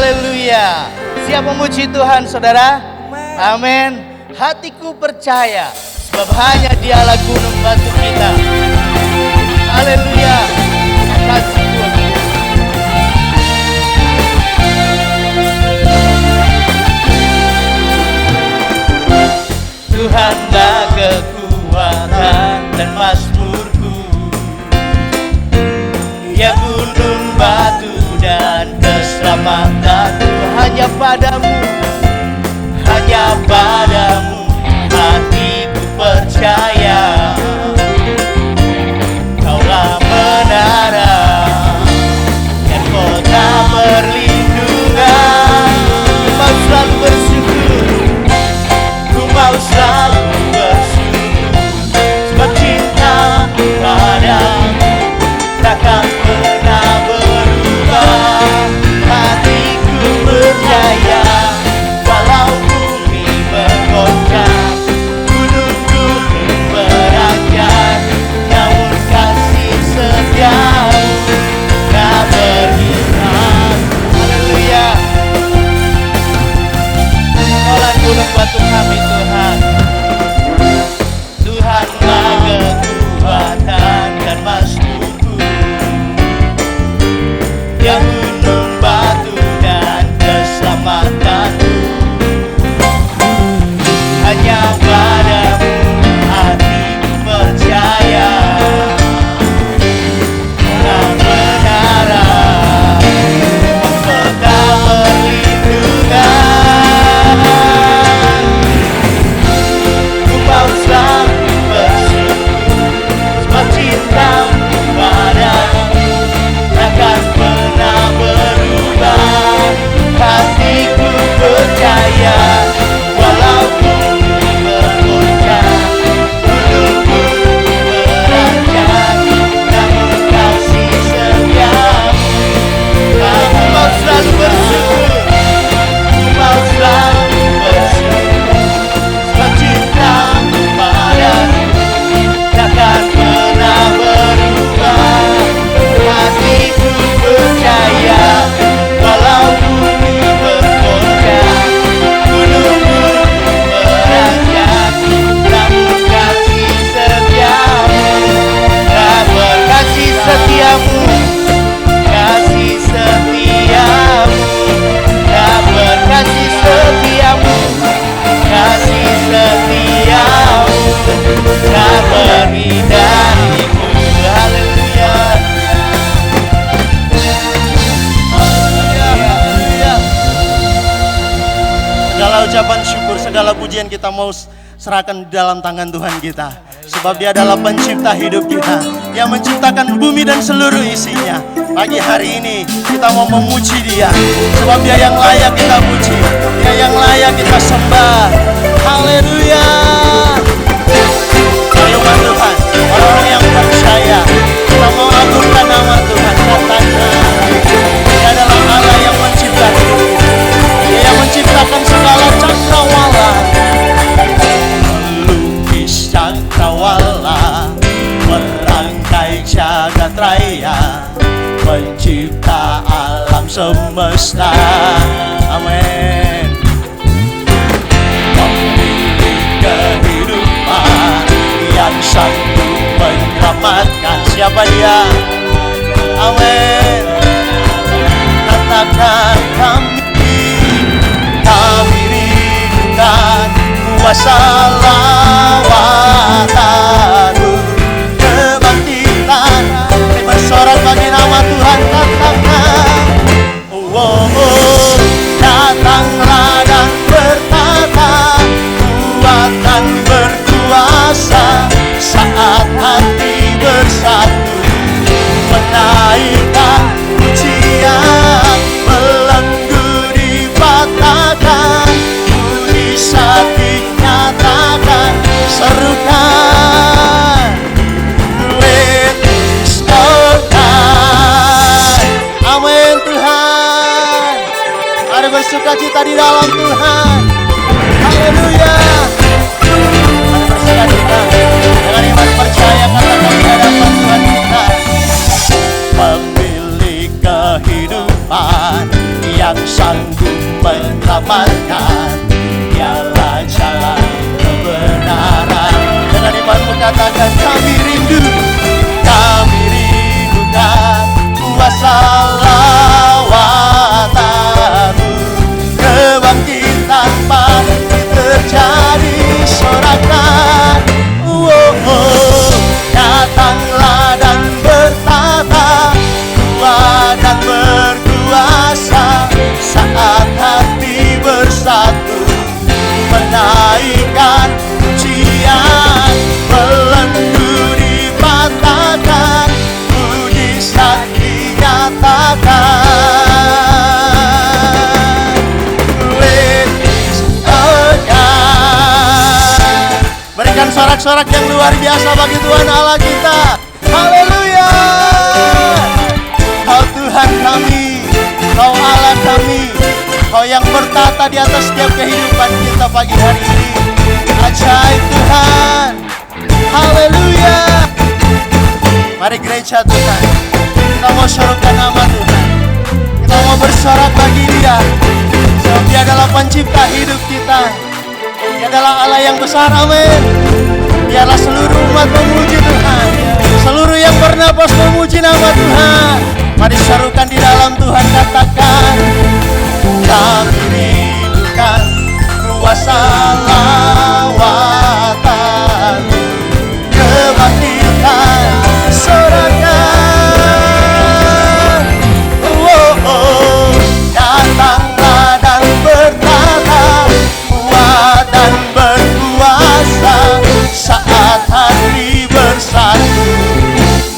Haleluya. Siap memuji Tuhan saudara? Amin. Hatiku percaya sebab hanya Dialah gunung batu kita. Haleluya. Kasih Tuhan. Tuhanlah kekuatan dan mazmurku, ya gunung batu dan keselamatanku. Hanya padamu hatiku percaya. Kaulah menara dan kota perlindungan. Ku mau selalu bersyukur, ku mau selalu bersyukur, sebab cinta padamu takkan pernah berubah. Hatiku percaya, walau bumi bergoncang, gunung-gunung beranjak, namun kasih setiamu tak berhilang. Haleluya. Kaulah gunung batu kami Tuhan. Tuhanlah kekuatan dan mazmurku, ya gunung batu dan keselamatanku. Hanya padamu hatiku percaya. Kaulah menara, kota perlindungan. Ku mau selalu bersyukur, sebab cintamu padamu takkan pernah berubah. Hatiku percaya, walau bumi bergoncang, gunung-gunung beranjak, namun kasih setiamu. Aku mau selalu bersyukur, ku mau selalu bersyukur, sebab cintamu padamu takkan pernah berubah. Hatiku percaya, walau bumi bergoncang, gunung-gunung beranjak, namun kasih setiamu tak berkasih setiamu, kasih setiamu tak berkasih setiamu, kasih setiamu tak pergi dariku. Haleluya. Segala ucapan syukur, segala pujian kita mau serahkan di dalam tangan Tuhan kita. Sebab Dia adalah pencipta hidup kita, yang menciptakan bumi dan seluruh isinya. Pagi hari ini kita mau memuji Dia, sebab Dia yang layak kita puji, Dia yang layak kita sembah. Haleluya. Firman Tuhan, orang yang percaya, kita mau agungkan nama Tuhan. Katakan, Dia adalah Allah yang mencipta hidup kita. Dia yang menciptakan segala cakrawala, melukis cakrawala, merangkai jagat raya, mencipta alam semesta. Amin. Pemilik kehidupan yang sanggup menyelamatkan. Siapa Dia? Amin. Katakan, kami rindukan kuasa lawatan-Mu, kebangkitan, bersorak bagi nama Tuhan. Katakan, oh, datanglah dan berkata, kuatan berkuasa, saat hati bersatu, menaikkan pujian, belenggu dipatahkan, bunyi satik nyatakan, serukan, let this night. Amin Tuhan. Mari bersuka cita di dalam Tuhan. Haleluya. Mari bersuka cita dengan iman percaya, katakan di hadapan Tuhan kita. Pemilik kehidupan yang sanggup menyelamatkan. Dialah jalan kebenaran. Dengan imanmu katakan, kami rindukan kuasa lawatanmu. Kebangkitan pasti terjadi, sorakan. Datanglah dan bertata, kuat dan berkuasa. Saat hati bersatu, menaikkan pujian, belenggu dipatahkan, mujizat dinyatakan. Let this again. Berikan sorak-sorak yang luar biasa bagi Tuhan Allah kita. Haleluya. Kau Tuhan kami, Kau Allah kami, Kau yang bertata di atas setiap kehidupan kita pagi hari ini. Ajaib Tuhan. Haleluya. Mari gereja Tuhan, kita mau syukurkan nama Tuhan. Kita mau bersorak bagi Dia, sebab Dia adalah pencipta hidup kita. Dia adalah Allah yang besar, amin. Biarlah seluruh umat memuji Tuhan, seluruh yang bernapas memuji nama Tuhan. Mari serukan di dalam Tuhan, katakan, kami rindukan kuasa lawatan-Mu. Kebangkitan sorakan. Datanglah dan bertata, kuat dan berkuasa. Saat hati bersatu,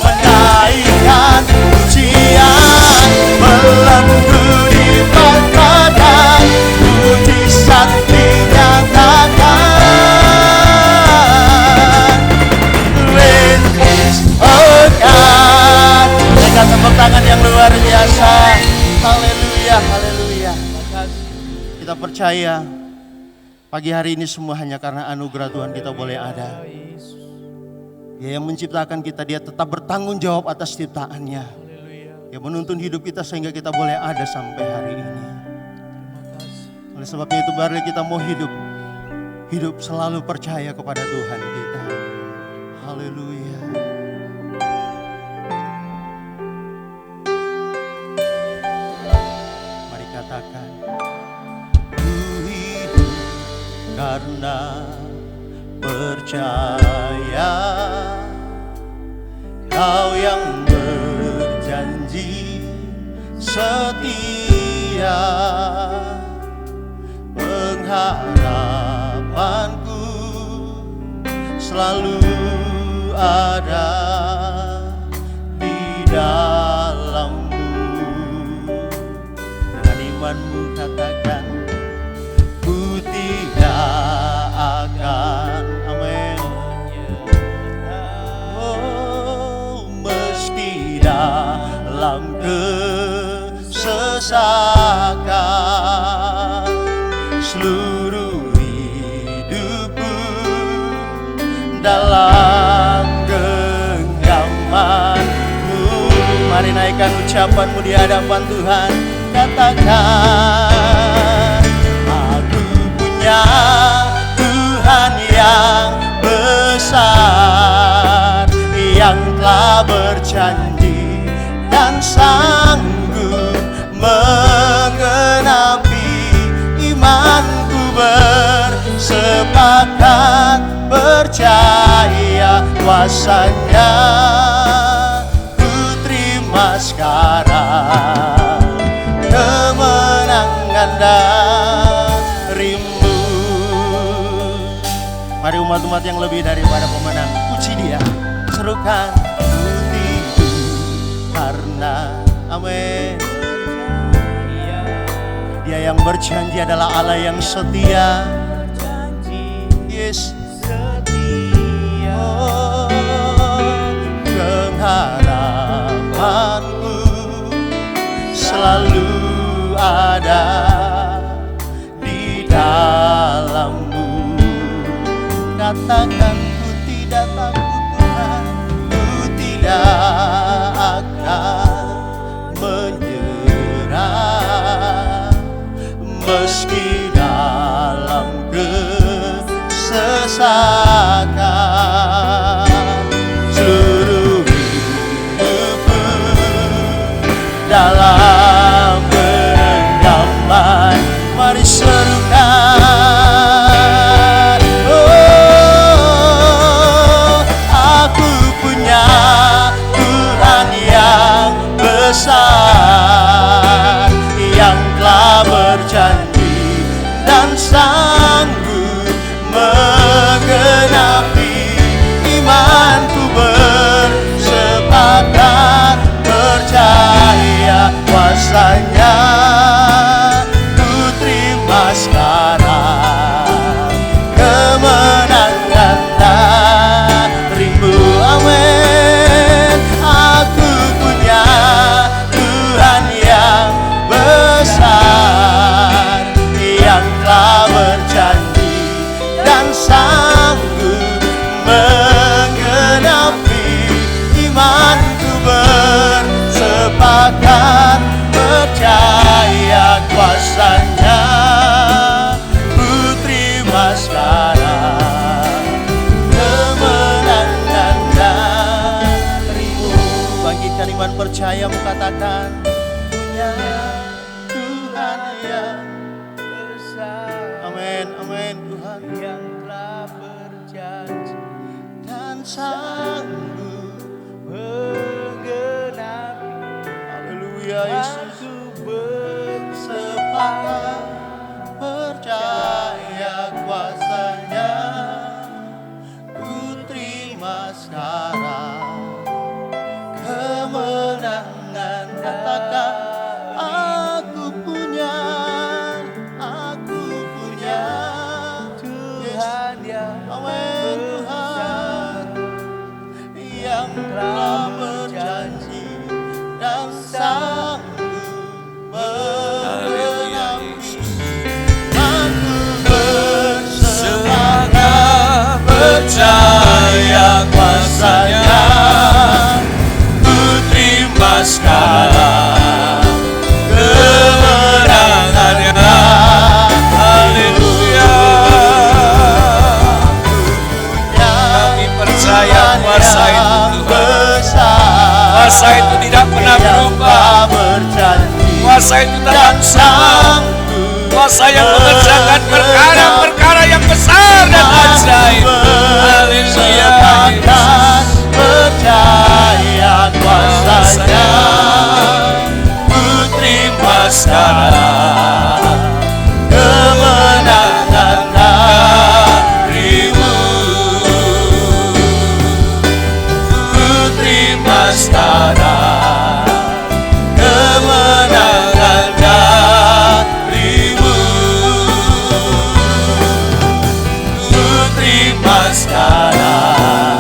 menaikkan pujian, belenggu dipatahkan, mujizat dinyatakan. Let this again. Berikan tepuk tangan yang luar biasa. Haleluya, haleluya. Kita percaya pagi hari ini semua hanya karena anugerah Tuhan kita boleh ada. Dia yang menciptakan kita, Dia tetap bertanggung jawab atas ciptaannya. Dia menuntun hidup kita sehingga kita boleh ada sampai hari ini. Oleh sebab itu baru kita mau hidup selalu percaya kepada Tuhan kita. Haleluya. Mari katakan, ku hidup karena percaya. Kau yang berjanji setia, pengharapanku selalu ada di dalam-Mu. Dengan imanmu katakan, ku tidak akan, amin. Meski dalam kesesakan, seluruh hidupku dalam genggaman-Mu. Mari naikkan ucapanmu di hadapan Tuhan. Katakan, aku punya Tuhan yang besar, yang telah berjanji dan sanggup menggenapi. Imanku bersepakat percaya kuasanya. Ku terima sekarang kemenangan darimu. Mari umat-umat yang lebih daripada pemenang, puji Dia, serukan, ku hidup karena, amin. Dia yang berjanji adalah Allah yang setia. Yes, setia. Pengharapanku selalu ada di dalam-Mu. Katakan, ku tidak takut Tuhan, ku tidak akan menyerah. meski dalam kesesakan. Seluruh hidupku dalam genggaman, mari serukan. Oh, aku punya Tuhan yang besar, yang telah berjanji dan sanggup menggenapi. Imanku bersepakat percaya kuasanya. Ku terima sekarang kemenangan darimu. Amin. Aku punya Tuhan yang besar, yang telah berjanji dan sanggup menggenapi. Imanku bersepakat percaya kuasanya. Ku terima sekarang kemenangan darimu. Bangkitkan iman percayamu, katakan punya Tuhan yang besar. Amin, amin. Tuhan yang telah berjanji dan sanggup menggenapi. Haleluya Yesus. Bersepakat percaya kuasanya. Ku terima sekarang kemenangan. Katakan aku punya Tuhan yang besar, yang telah berjanji dan sanggup menggenapi. Aku bersepakat percaya kuasanya. Ku terima sekarang kemenangannya. Haleluya. Kami percaya kuasa itu Tuhan. Kuasa itu tidak pernah berubah. Kuasa itu tetap sama. Kuasa yang mengerjakan perkara-perkara yang besar dan ajaib. Haleluya. Percaya kuasanya. Ku terima sekarang kemenangan darimu. Ku terima sekarang kemenangan darimu. Ku terima sekarang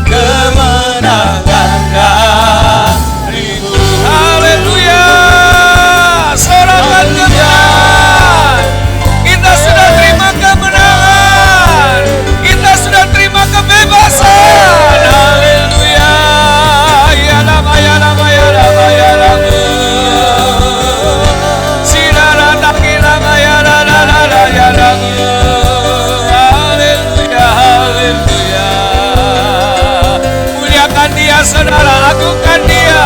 kemenangan darimu. Haleluya. Sorakan Tuhan. Kita sudah terima kemenangan. Kita sudah terima kebebasan. Haleluya. Ya nama ya nama ya nama ya nama. Sinara taki nama ya nama ya nama. Haleluya. Haleluya. Muliakan Dia, saudara, agungkan Dia.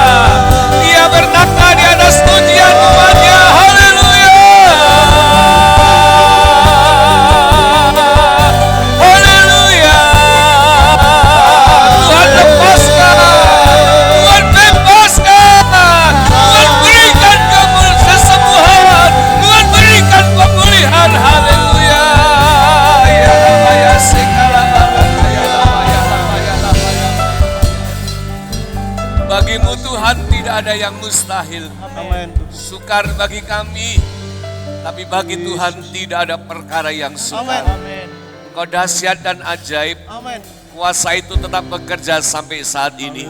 Dia bertakhta di atas pujian umatnya. Haleluya. Haleluya. Tuhan lepaskan, Tuhan bebaskan, Tuhan berikan kesembuhan, Tuhan berikan pemulihan. Haleluya. Ya Allah ya segala baraka ya Allah ya Allah ya Allah ya Allah. Bagimu Tuhan tidak ada yang mustahil. Amin. Sukar bagi kami, tapi bagi Tuhan tidak ada perkara yang sukar. Amin. Engkau dahsyat dan ajaib. Amin. Kuasa itu tetap bekerja sampai saat ini.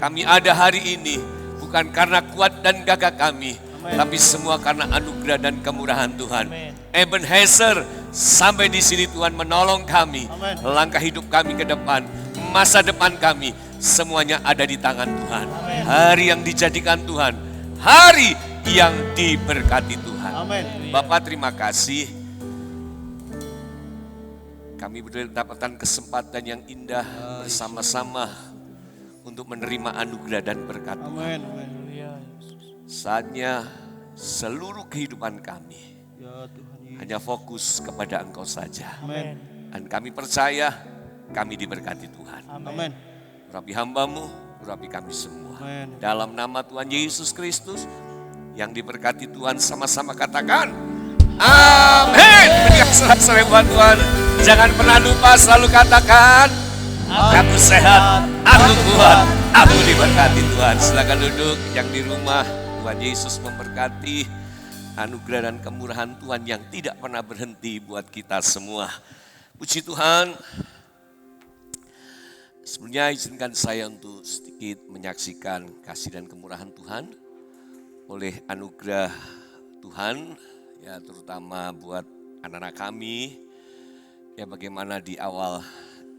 Kami ada hari ini bukan karena kuat dan gagah kami, tapi semua karena anugerah dan kemurahan Tuhan. Ebenezer, sampai di sini Tuhan menolong kami. Langkah hidup kami ke depan, masa depan kami, semuanya ada di tangan Tuhan. Hari yang dijadikan Tuhan, hari yang diberkati Tuhan. Amin. Bapak terima kasih. Kami mendapatkan kesempatan yang indah bersama-sama untuk menerima anugerah dan berkat Tuhan. Amin. Saatnya seluruh kehidupan kami Ya Tuhan Yesus. hanya fokus kepada Engkau saja. Amin. Dan kami percaya kami diberkati Tuhan. Amin. Urapi hamba-Mu, urapi kami semua. Amin. Dalam nama Tuhan Yesus Kristus yang diberkati Tuhan, sama-sama katakan amin. Berikan sorak-sorai buat Tuhan. Jangan pernah lupa selalu katakan aku sehat, aku kuat, aku diberkati Tuhan. Silakan duduk yang di rumah. Tuhan Yesus memberkati, anugerah dan kemurahan Tuhan yang tidak pernah berhenti buat kita semua. Puji Tuhan. Sebelumnya izinkan saya untuk sedikit menyaksikan kasih dan kemurahan Tuhan oleh anugerah Tuhan, ya terutama buat anak-anak kami, ya bagaimana di awal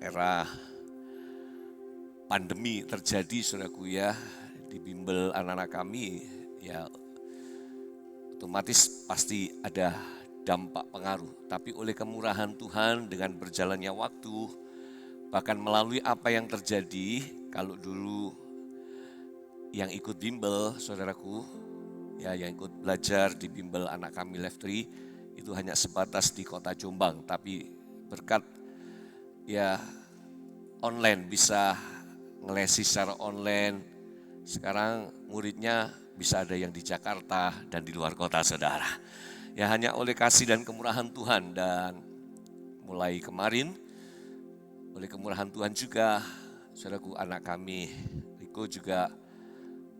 era pandemi terjadi saudaraku ya, di bimbel anak-anak kami, ya otomatis pasti ada dampak pengaruh. Tapi oleh kemurahan Tuhan dengan berjalannya waktu, bahkan melalui apa yang terjadi, kalau dulu yang ikut bimbel saudaraku, ya yang ikut belajar di bimbel anak kami Life 3 itu hanya sebatas di kota Jombang, tapi berkat ya online bisa ngelesi secara online. Sekarang muridnya bisa ada yang di Jakarta dan di luar kota saudara. Ya hanya oleh kasih dan kemurahan Tuhan, dan mulai kemarin oleh kemurahan Tuhan juga saudaraku, anak kami Riko juga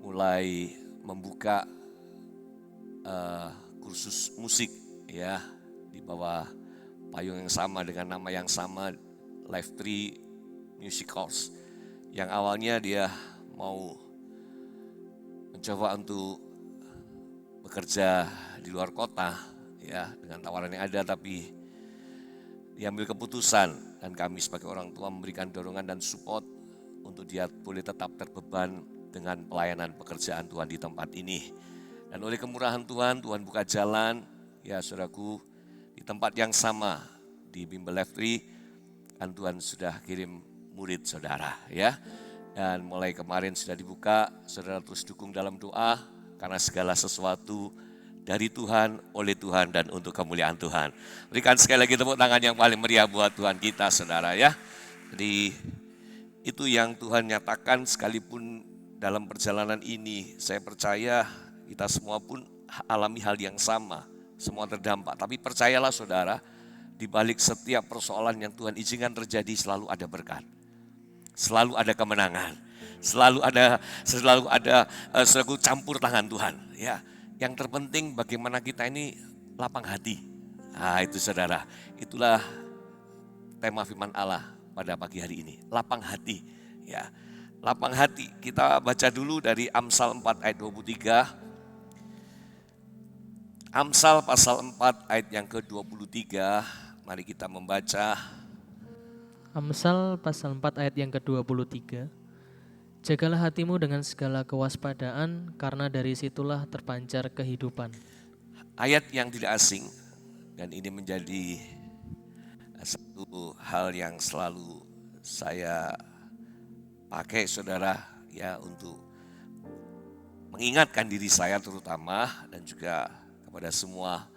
mulai membuka kursus musik ya di bawah payung yang sama dengan nama yang sama, Life 3 Music Course. Yang awalnya dia mau mencoba untuk bekerja di luar kota ya dengan tawaran yang ada, tapi diambil keputusan dan kami sebagai orang tua memberikan dorongan dan support untuk dia boleh tetap terbeban dengan pelayanan pekerjaan Tuhan di tempat ini. Dan oleh kemurahan Tuhan, Tuhan buka jalan ya saudaraku, di tempat yang sama di bimbel Life 3 kan Tuhan sudah kirim murid saudara ya. Dan mulai kemarin sudah dibuka, saudara terus dukung dalam doa karena segala sesuatu dari Tuhan, oleh Tuhan, dan untuk kemuliaan Tuhan. Berikan sekali lagi tepuk tangan yang paling meriah buat Tuhan kita saudara ya. Jadi itu yang Tuhan nyatakan, sekalipun dalam perjalanan ini saya percaya kita semua pun alami hal yang sama, semua terdampak. Tapi percayalah saudara, di balik setiap persoalan yang Tuhan izinkan terjadi selalu ada berkat. Selalu ada kemenangan, selalu ada selalu campur tangan Tuhan. Ya, yang terpenting bagaimana kita ini lapang hati. Nah itu saudara, itulah tema firman Allah pada pagi hari ini. Lapang hati, ya, lapang hati. Kita baca dulu dari Amsal 4 ayat 23. Amsal pasal 4 ayat yang ke-23. Mari kita membaca. Amsal pasal 4 ayat yang ke-23. Jagalah hatimu dengan segala kewaspadaan, karena dari situlah terpancar kehidupan. Ayat yang tidak asing, dan ini menjadi satu hal yang selalu saya pakai saudara ya, untuk mengingatkan diri saya terutama, dan juga kepada semua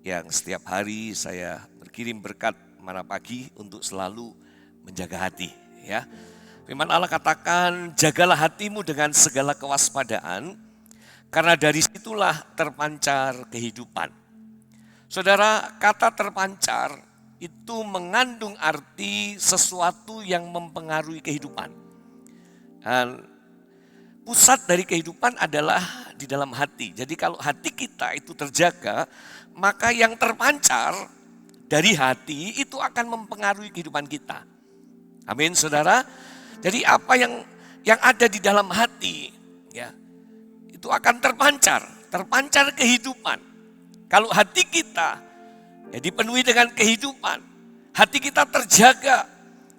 yang setiap hari saya berkirim berkat mana pagi untuk selalu menjaga hati ya. Firman Allah katakan, jagalah hatimu dengan segala kewaspadaan, karena dari situlah terpancar kehidupan. Saudara, kata terpancar itu mengandung arti sesuatu yang mempengaruhi kehidupan. Dan pusat dari kehidupan adalah di dalam hati. Jadi kalau hati kita itu terjaga, maka yang terpancar dari hati itu akan mempengaruhi kehidupan kita. Amin saudara. Jadi apa yang ada di dalam hati ya, itu akan terpancar kehidupan. Kalau hati kita ya dipenuhi dengan kehidupan, hati kita terjaga,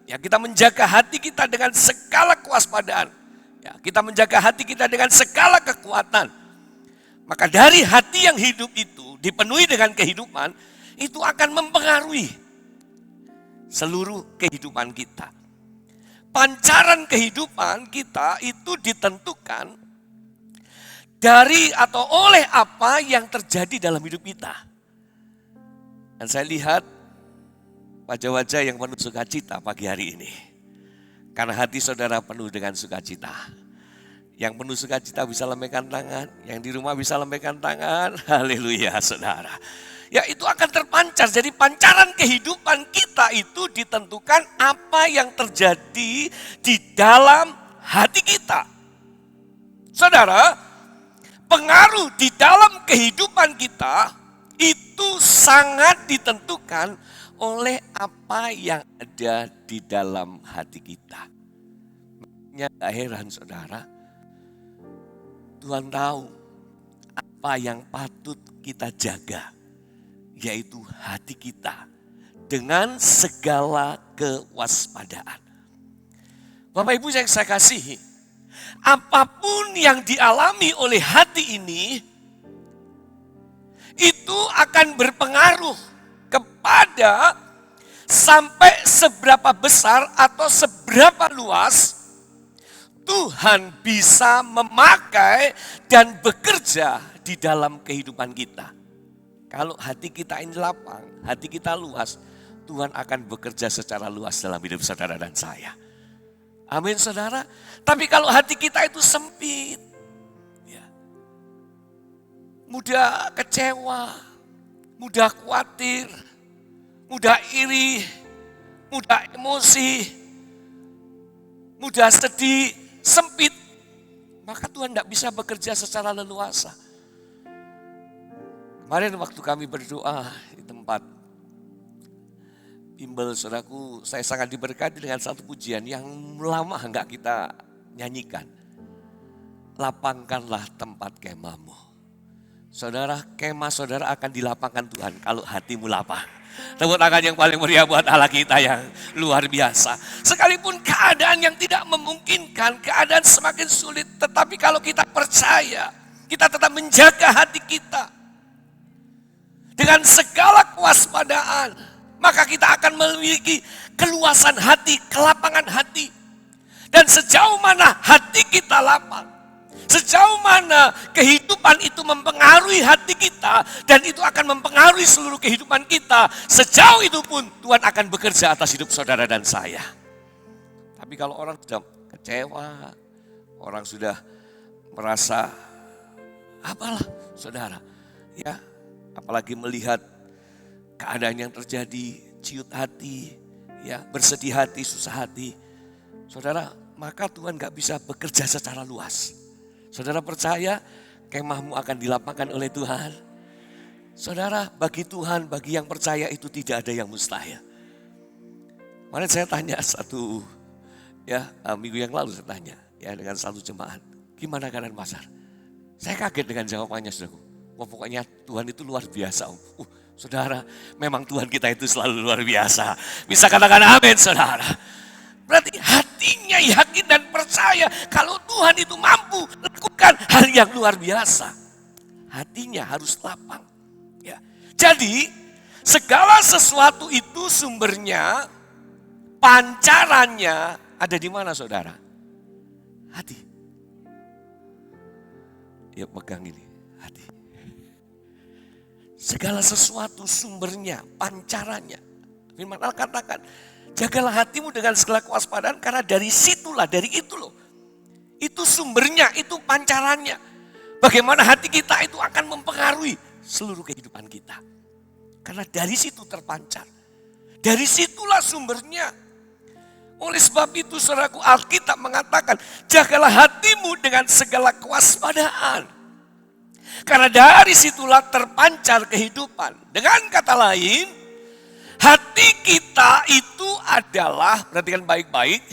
ya kita menjaga hati kita dengan segala kewaspadaan, ya kita menjaga hati kita dengan segala kekuatan, Maka dari hati yang hidup itu, dipenuhi dengan kehidupan, itu akan mempengaruhi seluruh kehidupan kita. Pancaran kehidupan kita itu ditentukan dari atau oleh apa yang terjadi dalam hidup kita. Dan saya lihat wajah-wajah yang penuh sukacita pagi hari ini. Karena hati saudara penuh dengan sukacita. Yang penuh sukacita bisa lambaikan tangan, yang di rumah bisa lambaikan tangan. Haleluya saudara. Ya itu akan terpancar, jadi pancaran kehidupan kita itu ditentukan apa yang terjadi di dalam hati kita. Saudara, pengaruh di dalam kehidupan kita itu sangat ditentukan oleh apa yang ada di dalam hati kita. Makanya gak heran saudara, Tuhan tahu apa yang patut kita jaga, yaitu hati kita dengan segala kewaspadaan. Bapak Ibu yang saya kasihi, apapun yang dialami oleh hati ini, itu akan berpengaruh kepada sampai seberapa besar atau seberapa luas Tuhan bisa memakai dan bekerja di dalam kehidupan kita. Kalau hati kita ini lapang, hati kita luas, Tuhan akan bekerja secara luas dalam hidup saudara dan saya. Amin saudara. Tapi kalau hati kita itu sempit, ya, mudah kecewa, mudah khawatir, mudah iri, mudah emosi, mudah sedih, sempit, maka Tuhan tidak bisa bekerja secara leluasa. Kemarin waktu kami berdoa di tempat bimbel saudaraku, saya sangat diberkati dengan satu pujian yang lama enggak kita nyanyikan. Lapangkanlah tempat kemahmu. Saudara, kemah saudara akan dilapangkan Tuhan kalau hatimu lapang. Tepuk tangan yang paling meriah buat Allah kita yang luar biasa. Sekalipun keadaan yang tidak memungkinkan, keadaan semakin sulit, tetapi kalau kita percaya, kita tetap menjaga hati kita dengan segala kewaspadaan, maka kita akan memiliki keluasan hati, kelapangan hati. Dan sejauh mana hati kita lapang, sejauh mana kehidupan itu mempengaruhi hati kita, dan itu akan mempengaruhi seluruh kehidupan kita, sejauh itu pun Tuhan akan bekerja atas hidup saudara dan saya. Tapi kalau orang sudah kecewa, orang sudah merasa, apalah saudara, ya, apalagi melihat keadaan yang terjadi, ciut hati, ya, bersedih hati, susah hati. Saudara, maka Tuhan gak bisa bekerja secara luas. Saudara percaya kemahmu akan dilapangkan oleh Tuhan. Saudara, bagi Tuhan, bagi yang percaya itu tidak ada yang mustahil. Kemarin saya tanya minggu yang lalu saya tanya, ya, dengan satu jemaat, gimana keadaan pasar? Saya kaget dengan jawabannya, saudaraku. Wah, pokoknya Tuhan itu luar biasa. Saudara, memang Tuhan kita itu selalu luar biasa. Bisa katakan amin, saudara. Berarti hatinya yakin dan percaya kalau Tuhan itu mampu lakukan hal yang luar biasa. Hatinya harus lapang. Ya. Jadi, segala sesuatu itu sumbernya, pancarannya ada di mana, saudara? Hati. Ya, pegang ini, hati. Segala sesuatu sumbernya, pancarannya. Firman Allah katakan, jagalah hatimu dengan segala kewaspadaan karena dari situlah, dari itu loh. Itu sumbernya, itu pancarannya. Bagaimana hati kita itu akan mempengaruhi seluruh kehidupan kita. Karena dari situ terpancar. Dari situlah sumbernya. Oleh sebab itu saudaraku, Alkitab mengatakan, jagalah hatimu dengan segala kewaspadaan. Karena dari situlah terpancar kehidupan. Dengan kata lain, hati kita itu adalah, perhatikan baik-baik,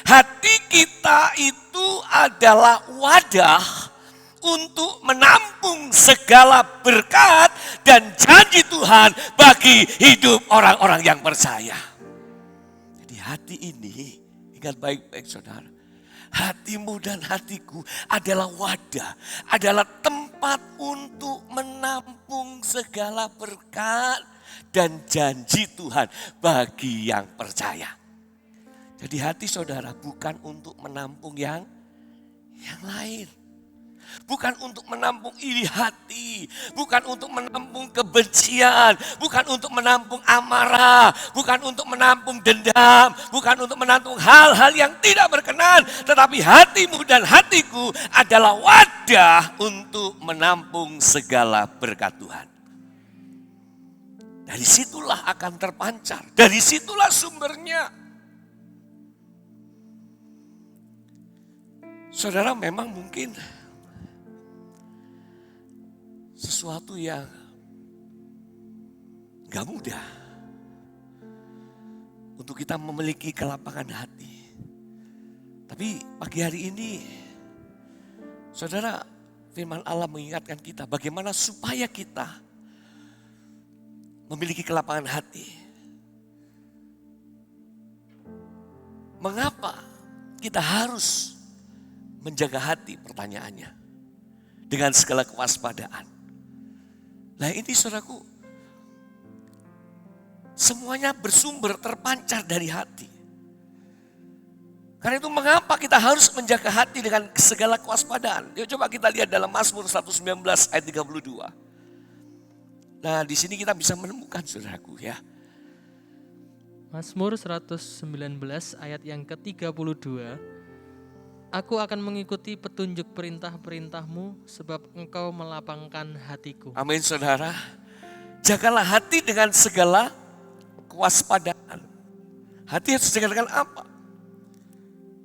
hati kita itu adalah wadah untuk menampung segala berkat dan janji Tuhan bagi hidup orang-orang yang percaya. Jadi hati ini, ingat baik-baik saudara, hatimu dan hatiku adalah wadah, adalah tempat tempat untuk menampung segala berkat dan janji Tuhan bagi yang percaya. Jadi hati saudara bukan untuk menampung yang lain. Bukan untuk menampung iri hati, bukan untuk menampung kebencian, bukan untuk menampung amarah, bukan untuk menampung dendam, bukan untuk menampung hal-hal yang tidak berkenan. Tetapi hatimu dan hatiku adalah wadah untuk menampung segala berkat Tuhan. Dari situlah akan terpancar, dari situlah sumbernya. Saudara, memang mungkin sesuatu yang gak mudah untuk kita memiliki kelapangan hati. Tapi pagi hari ini, saudara, firman Allah mengingatkan kita bagaimana supaya kita memiliki kelapangan hati. Mengapa kita harus menjaga hati, pertanyaannya, dengan segala kewaspadaan. Nah ini saudaraku, semuanya bersumber terpancar dari hati. Karena itu mengapa kita harus menjaga hati dengan segala kewaspadaan. Yuk coba kita lihat dalam Mazmur 119 ayat 32. Nah di sini kita bisa menemukan saudaraku ya. Mazmur 119 ayat yang ke-32. Aku akan mengikuti petunjuk perintah-perintahmu sebab engkau melapangkan hatiku. Amin saudara. Jagalah hati dengan segala kewaspadaan. Hati harus dijaga dengan apa?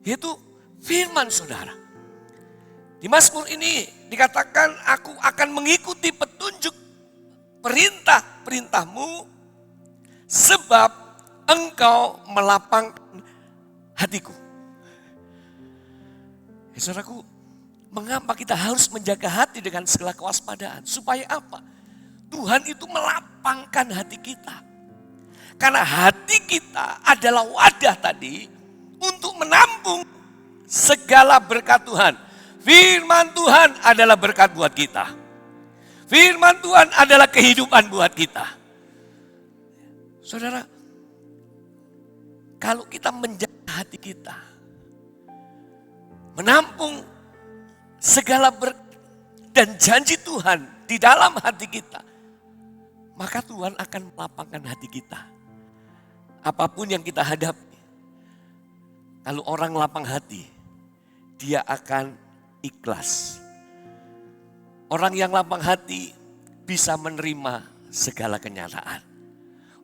Yaitu firman saudara. Di Mazmur ini dikatakan aku akan mengikuti petunjuk perintah-perintahmu sebab engkau melapangkan hatiku. Ya, saudaraku, mengapa kita harus menjaga hati dengan segala kewaspadaan? Supaya apa? Tuhan itu melapangkan hati kita. Karena hati kita adalah wadah tadi untuk menampung segala berkat Tuhan. Firman Tuhan adalah berkat buat kita. Firman Tuhan adalah kehidupan buat kita. Saudara, kalau kita menjaga hati kita, menampung segala berkat dan janji Tuhan di dalam hati kita, maka Tuhan akan melapangkan hati kita. Apapun yang kita hadapi, kalau orang lapang hati, dia akan ikhlas. Orang yang lapang hati bisa menerima segala kenyataan.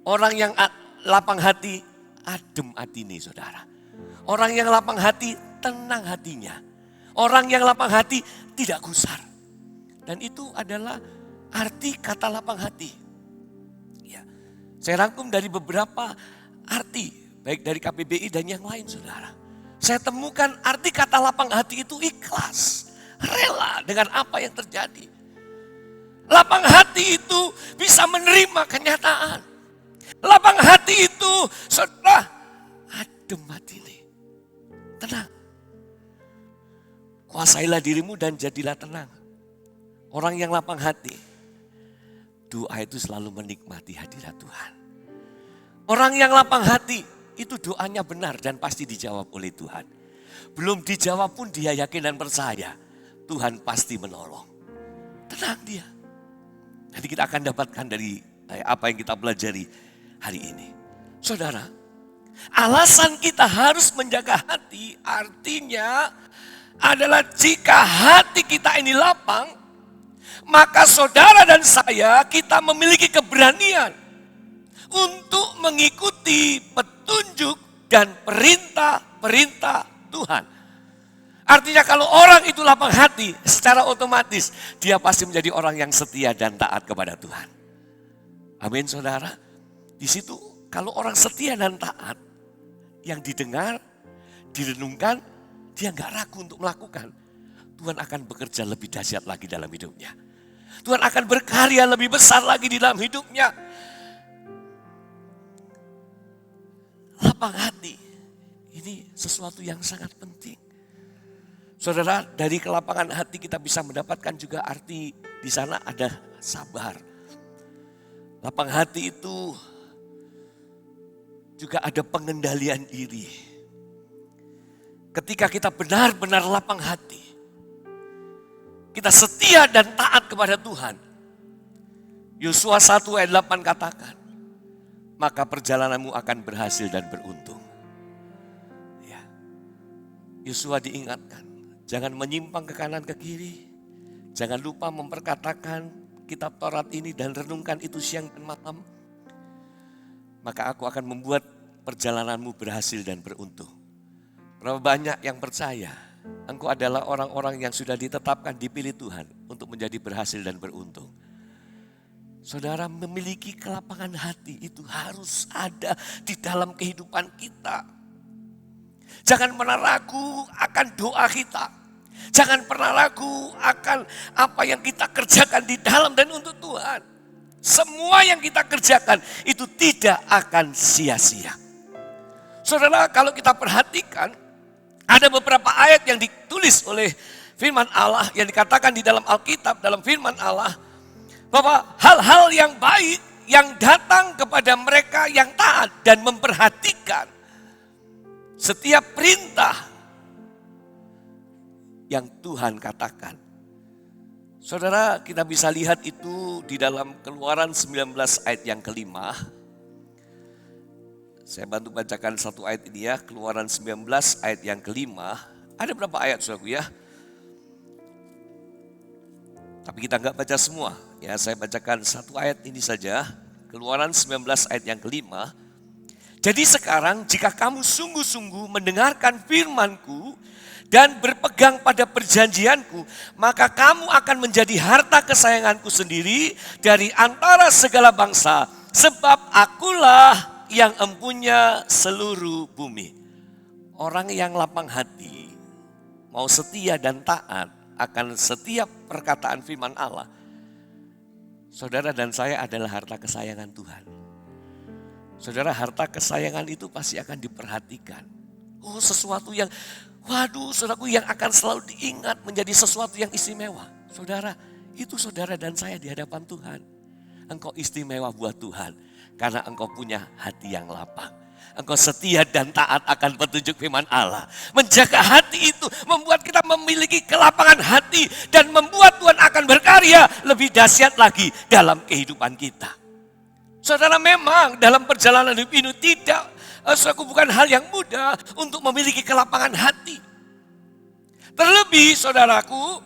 Orang yang lapang hati, adem hati nih saudara. Orang yang lapang hati, tenang hatinya. Orang yang lapang hati tidak gusar. Dan itu adalah arti kata lapang hati. Ya, saya rangkum dari beberapa arti, baik dari KPBI dan yang lain saudara. Saya temukan arti kata lapang hati itu ikhlas, rela dengan apa yang terjadi. Lapang hati itu bisa menerima kenyataan. Lapang hati itu saudara, adem hati ini. Tenang. Kuasailah dirimu dan jadilah tenang. Orang yang lapang hati, doa itu selalu menikmati hadirat Tuhan. Orang yang lapang hati, itu doanya benar dan pasti dijawab oleh Tuhan. Belum dijawab pun dia yakin dan percaya, Tuhan pasti menolong. Tenang dia. Nanti kita akan dapatkan dari apa yang kita pelajari hari ini. Saudara, alasan kita harus menjaga hati artinya adalah jika hati kita ini lapang, maka saudara dan saya kita memiliki keberanian untuk mengikuti petunjuk dan perintah-perintah Tuhan. Artinya kalau orang itu lapang hati, secara otomatis dia pasti menjadi orang yang setia dan taat kepada Tuhan. Amin saudara. Di situ kalau orang setia dan taat, yang didengar, direnungkan, dia nggak ragu untuk melakukan. Tuhan akan bekerja lebih dahsyat lagi dalam hidupnya. Tuhan akan berkarya lebih besar lagi di dalam hidupnya. Lapang hati, ini sesuatu yang sangat penting. Saudara, dari kelapangan hati kita bisa mendapatkan juga arti di sana ada sabar. Lapang hati itu juga ada pengendalian diri. Ketika kita benar-benar lapang hati, kita setia dan taat kepada Tuhan. Yosua 1 ayat 8 katakan, maka perjalananmu akan berhasil dan beruntung. Ya. Yosua diingatkan, jangan menyimpang ke kanan ke kiri. Jangan lupa memperkatakan kitab Taurat ini dan renungkan itu siang dan malam. Maka aku akan membuat perjalananmu berhasil dan beruntung. Berapa banyak yang percaya engkau adalah orang-orang yang sudah ditetapkan dipilih Tuhan untuk menjadi berhasil dan beruntung. Saudara, memiliki kelapangan hati itu harus ada di dalam kehidupan kita. Jangan pernah ragu akan doa kita. Jangan pernah ragu akan apa yang kita kerjakan di dalam dan untuk Tuhan. Semua yang kita kerjakan itu tidak akan sia-sia. Saudara, kalau kita perhatikan, ada beberapa ayat yang ditulis oleh firman Allah, yang dikatakan di dalam Alkitab, dalam firman Allah, bahwa hal-hal yang baik yang datang kepada mereka yang taat dan memperhatikan setiap perintah yang Tuhan katakan. Saudara, kita bisa lihat itu di dalam Keluaran 19 ayat yang kelima. Saya bantu bacakan satu ayat ini ya, Keluaran 19 ayat yang kelima. Ada berapa ayat saudaraku ya? Tapi kita nggak baca semua. Ya, saya bacakan satu ayat ini saja. Keluaran 19 ayat yang kelima. Jadi sekarang jika kamu sungguh-sungguh mendengarkan firman-Ku dan berpegang pada perjanjian-Ku, maka kamu akan menjadi harta kesayangan-Ku sendiri dari antara segala bangsa. Sebab akulah yang empunya seluruh bumi. Orang yang lapang hati, mau setia dan taat akan setiap perkataan firman Allah. Saudara dan saya adalah harta kesayangan Tuhan. Saudara, harta kesayangan itu pasti akan diperhatikan. Oh, sesuatu yang, waduh saudaraku, yang akan selalu diingat menjadi sesuatu yang istimewa. Saudara, itu saudara dan saya di hadapan Tuhan. Engkau istimewa buat Tuhan karena engkau punya hati yang lapang. Engkau setia dan taat akan petunjuk firman Allah. Menjaga hati itu membuat kita memiliki kelapangan hati dan membuat Tuhan akan berkarya lebih dahsyat lagi dalam kehidupan kita. Saudara, memang dalam perjalanan hidup ini bukan hal yang mudah untuk memiliki kelapangan hati. Terlebih saudaraku,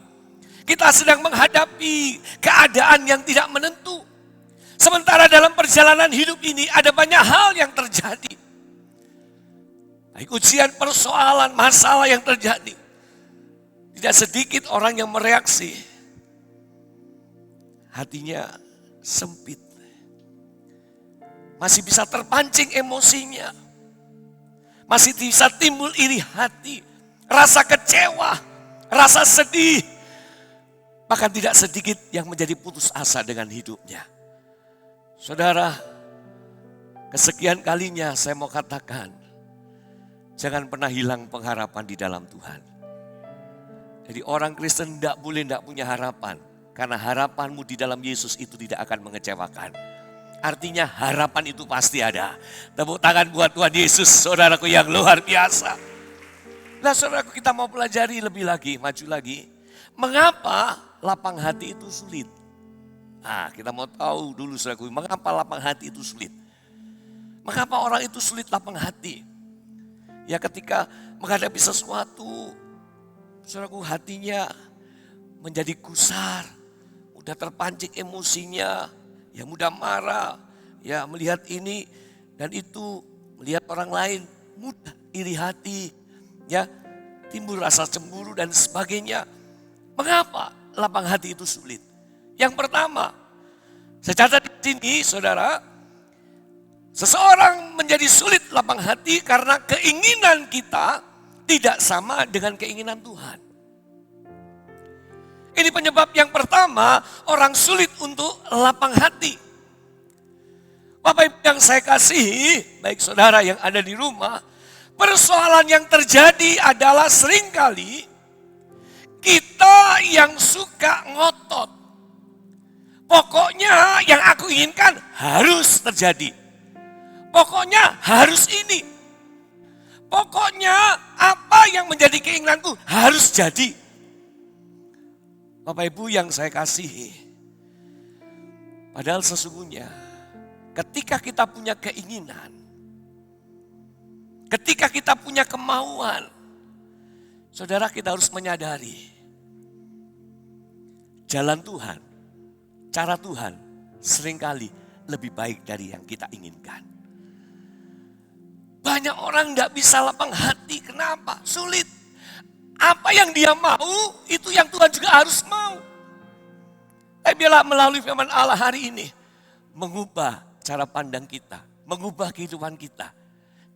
kita sedang menghadapi keadaan yang tidak menentu. Sementara dalam perjalanan hidup ini ada banyak hal yang terjadi. Baik ujian, persoalan, masalah yang terjadi. Tidak sedikit orang yang mereaksi. Hatinya sempit. Masih bisa terpancing emosinya. Masih bisa timbul iri hati. Rasa kecewa, rasa sedih. Bahkan tidak sedikit yang menjadi putus asa dengan hidupnya. Saudara, kesekian kalinya saya mau katakan, jangan pernah hilang pengharapan di dalam Tuhan. Jadi orang Kristen tidak punya harapan. Karena harapanmu di dalam Yesus itu tidak akan mengecewakan. Artinya harapan itu pasti ada. Tepuk tangan buat Tuhan Yesus, saudaraku yang luar biasa. Nah saudaraku, kita mau pelajari lebih lagi, maju lagi. Mengapa lapang hati itu sulit? Nah, kita mau tahu dulu saudaraku, mengapa lapang hati itu sulit? Mengapa orang itu sulit lapang hati? Ya ketika menghadapi sesuatu, saudaraku, hatinya menjadi gusar, mudah terpancing emosinya, ya mudah marah, ya melihat ini dan itu, melihat orang lain, mudah iri hati, ya timbul rasa cemburu dan sebagainya. Mengapa lapang hati itu sulit? Yang pertama, saya catat di sini saudara, seseorang menjadi sulit lapang hati karena keinginan kita tidak sama dengan keinginan Tuhan. Ini penyebab yang pertama, orang sulit untuk lapang hati. Bapak Ibu yang saya kasihi, baik saudara yang ada di rumah, persoalan yang terjadi adalah seringkali yang suka ngotot. Pokoknya yang aku inginkan harus terjadi. Pokoknya harus ini. Pokoknya apa yang menjadi keinginanku harus jadi. Bapak Ibu yang saya kasihi. Padahal sesungguhnya ketika kita punya keinginan, ketika kita punya kemauan, saudara, kita harus menyadari jalan Tuhan, cara Tuhan seringkali lebih baik dari yang kita inginkan. Banyak orang tidak bisa lapang hati. Kenapa? Sulit. Apa yang dia mau, itu yang Tuhan juga harus mau. Tapi biarlah melalui firman Allah hari ini, mengubah cara pandang kita, mengubah kehidupan kita.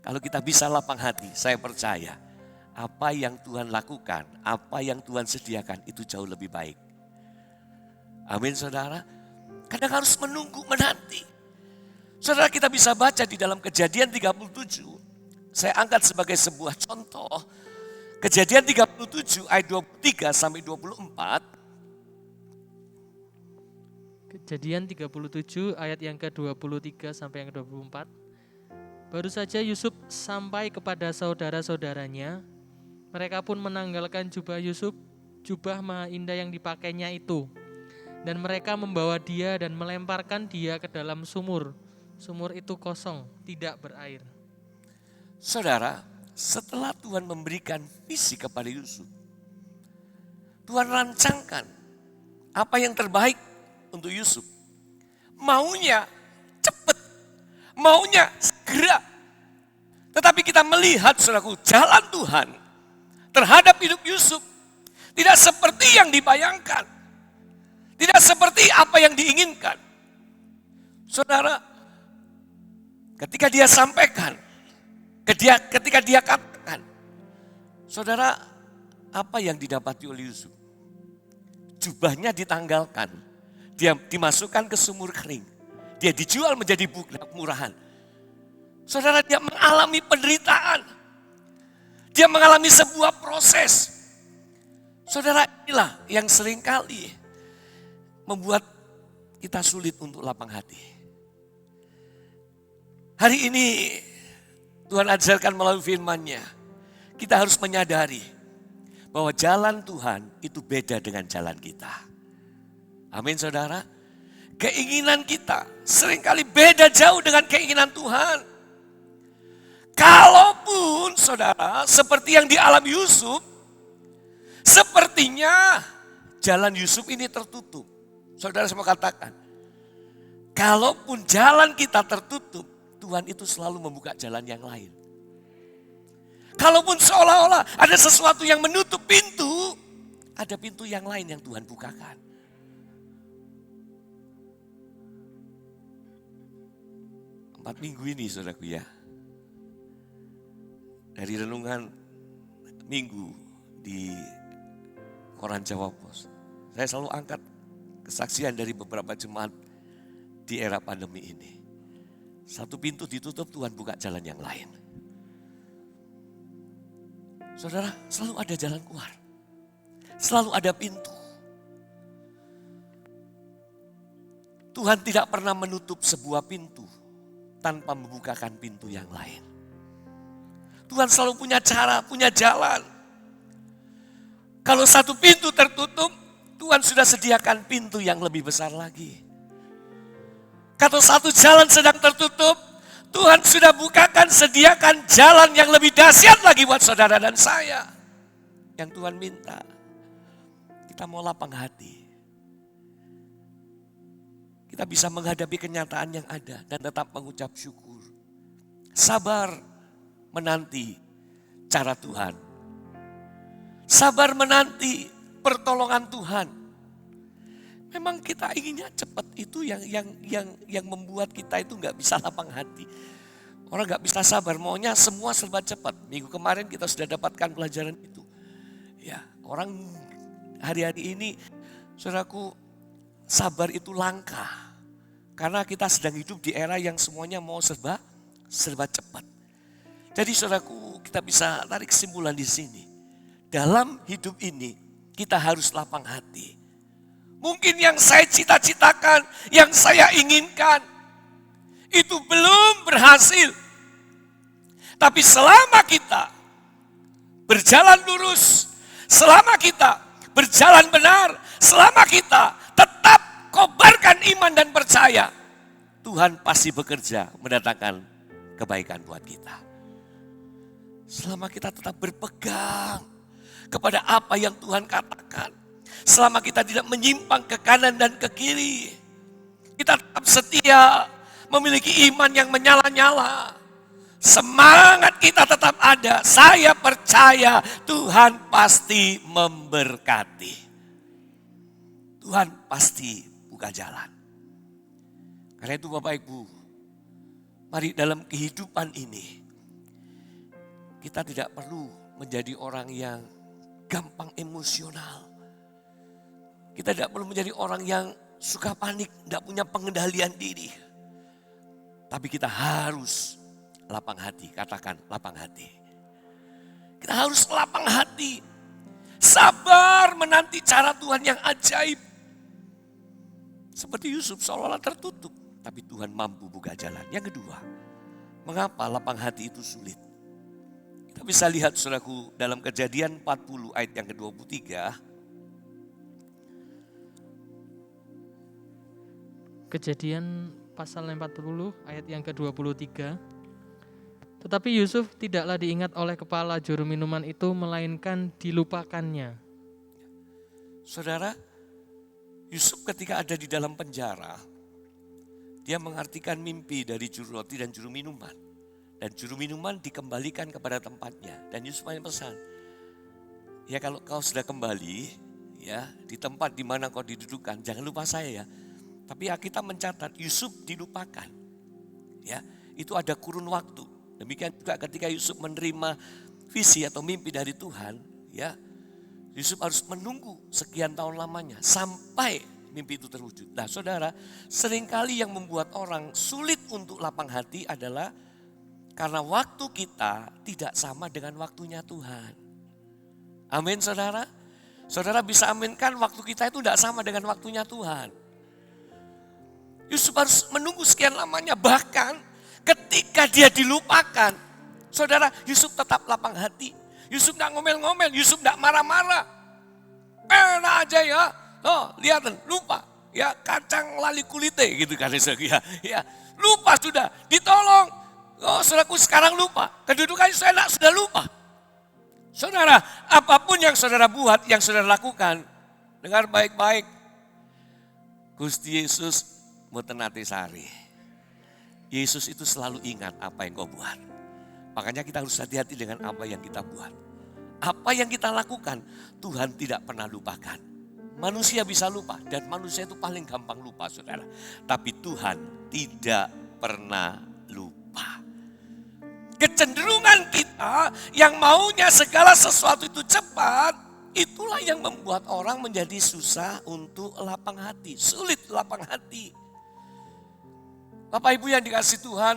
Kalau kita bisa lapang hati, saya percaya apa yang Tuhan lakukan, apa yang Tuhan sediakan itu jauh lebih baik. Amin saudara. Kadang harus menunggu, menanti. Saudara, kita bisa baca di dalam Kejadian 37. Saya angkat sebagai sebuah contoh. Kejadian 37 ayat 23 sampai 24. Kejadian 37 ayat yang ke-23 sampai yang ke-24. Baru saja Yusuf sampai kepada saudara-saudaranya. Mereka pun menanggalkan jubah Yusuf, jubah maha indah yang dipakainya itu. Dan mereka membawa dia dan melemparkan dia ke dalam sumur. Sumur itu kosong, tidak berair. Saudara, setelah Tuhan memberikan visi kepada Yusuf, Tuhan rancangkan apa yang terbaik untuk Yusuf. Maunya cepat, maunya segera. Tetapi kita melihat, saudaraku, jalan Tuhan terhadap hidup Yusuf tidak seperti yang dibayangkan, tidak seperti apa yang diinginkan. Saudara, ketika dia sampaikan, ketika dia katakan, saudara, apa yang didapati oleh Yusuf? Jubahnya ditanggalkan, dia dimasukkan ke sumur kering, dia dijual menjadi budak murahan. Saudara, dia mengalami penderitaan, dia mengalami sebuah proses. Saudara, inilah yang seringkali membuat kita sulit untuk lapang hati. Hari ini Tuhan ajarkan melalui firman-Nya, kita harus menyadari bahwa jalan Tuhan itu beda dengan jalan kita. Amin saudara. Keinginan kita seringkali beda jauh dengan keinginan Tuhan. Kalaupun saudara seperti yang dialami Yusuf, sepertinya jalan Yusuf ini tertutup. Saudara semua katakan, kalaupun jalan kita tertutup, Tuhan itu selalu membuka jalan yang lain. Kalaupun seolah-olah ada sesuatu yang menutup pintu, ada pintu yang lain yang Tuhan bukakan. Empat minggu ini saudaraku ya, dari renungan minggu di Koran Jawa Pos, saya selalu angkat kesaksian dari beberapa jemaat di era pandemi ini. Satu pintu ditutup, Tuhan buka jalan yang lain. Saudara, selalu ada jalan keluar. Selalu ada pintu. Tuhan tidak pernah menutup sebuah pintu tanpa membukakan pintu yang lain. Tuhan selalu punya cara, punya jalan. Kalau satu pintu tertutup, Tuhan sudah sediakan pintu yang lebih besar lagi. Kalau satu jalan sedang tertutup, Tuhan sudah bukakan, sediakan jalan yang lebih dahsyat lagi buat saudara dan saya. Yang Tuhan minta, kita mau lapang hati. Kita bisa menghadapi kenyataan yang ada dan tetap mengucap syukur. Sabar menanti cara Tuhan. Sabar menanti pertolongan Tuhan. Memang kita inginnya cepat, itu yang membuat kita itu nggak bisa lapang hati. Orang nggak bisa sabar, maunya semua serba cepat. Minggu kemarin kita sudah dapatkan pelajaran itu. Ya, orang hari-hari ini, saudaraku, sabar itu langka. Karena kita sedang hidup di era yang semuanya mau serba cepat. Jadi saudaraku, kita bisa tarik kesimpulan di sini. Dalam hidup ini, kita harus lapang hati. Mungkin yang saya cita-citakan, yang saya inginkan, itu belum berhasil. Tapi selama kita berjalan lurus, selama kita berjalan benar, selama kita tetap kobarkan iman dan percaya, Tuhan pasti bekerja mendatangkan kebaikan buat kita. Selama kita tetap berpegang kepada apa yang Tuhan katakan, selama kita tidak menyimpang ke kanan dan ke kiri, kita tetap setia, memiliki iman yang menyala-nyala, semangat kita tetap ada. Saya percaya Tuhan pasti memberkati. Tuhan pasti buka jalan. Karena itu Bapak Ibu, mari dalam kehidupan ini, kita tidak perlu menjadi orang yang gampang emosional. Kita tidak perlu menjadi orang yang suka panik, tidak punya pengendalian diri. Tapi kita harus lapang hati, katakan lapang hati. Kita harus lapang hati, sabar menanti cara Tuhan yang ajaib. Seperti Yusuf seolah-olah tertutup, tapi Tuhan mampu buka jalan. Yang kedua, mengapa lapang hati itu sulit? Kita bisa lihat saudaraku dalam Kejadian 40 ayat yang ke-23. Kejadian pasal 40 ayat yang ke-23. Tetapi Yusuf tidaklah diingat oleh kepala juru minuman itu, melainkan dilupakannya. Saudara, Yusuf ketika ada di dalam penjara, dia mengartikan mimpi dari juru roti dan juru minuman. Dan juru minuman dikembalikan kepada tempatnya. Dan Yusuf hanya pesan, ya kalau kau sudah kembali, ya di tempat di mana kau didudukan, jangan lupa saya ya. Tapi kita mencatat Yusuf dilupakan. Ya, itu ada kurun waktu. Demikian juga ketika Yusuf menerima visi atau mimpi dari Tuhan, ya Yusuf harus menunggu sekian tahun lamanya sampai mimpi itu terwujud. Nah saudara, seringkali yang membuat orang sulit untuk lapang hati adalah karena waktu kita tidak sama dengan waktunya Tuhan. Amin saudara. Saudara bisa aminkan waktu kita itu tidak sama dengan waktunya Tuhan. Yusuf harus menunggu sekian lamanya, bahkan ketika dia dilupakan, saudara, Yusuf tetap lapang hati. Yusuf tidak ngomel-ngomel, Yusuf tidak marah-marah. Enak aja ya, oh lihat lupa, ya kacang lali kulite gitu kan, ya lupa sudah, ditolong. Oh saudaraku sekarang lupa, kedudukan saya sudah lupa. Saudara, apapun yang saudara buat, yang saudara lakukan, dengar baik-baik. Gusti Yesus mutenati sari. Yesus itu selalu ingat apa yang kau buat. Makanya kita harus hati-hati dengan apa yang kita buat. Apa yang kita lakukan, Tuhan tidak pernah lupakan. Manusia bisa lupa dan manusia itu paling gampang lupa saudara. Tapi Tuhan tidak pernah lupa. Kecenderungan kita yang maunya segala sesuatu itu cepat, itulah yang membuat orang menjadi susah untuk lapang hati. Sulit lapang hati. Bapak Ibu yang dikasihi Tuhan,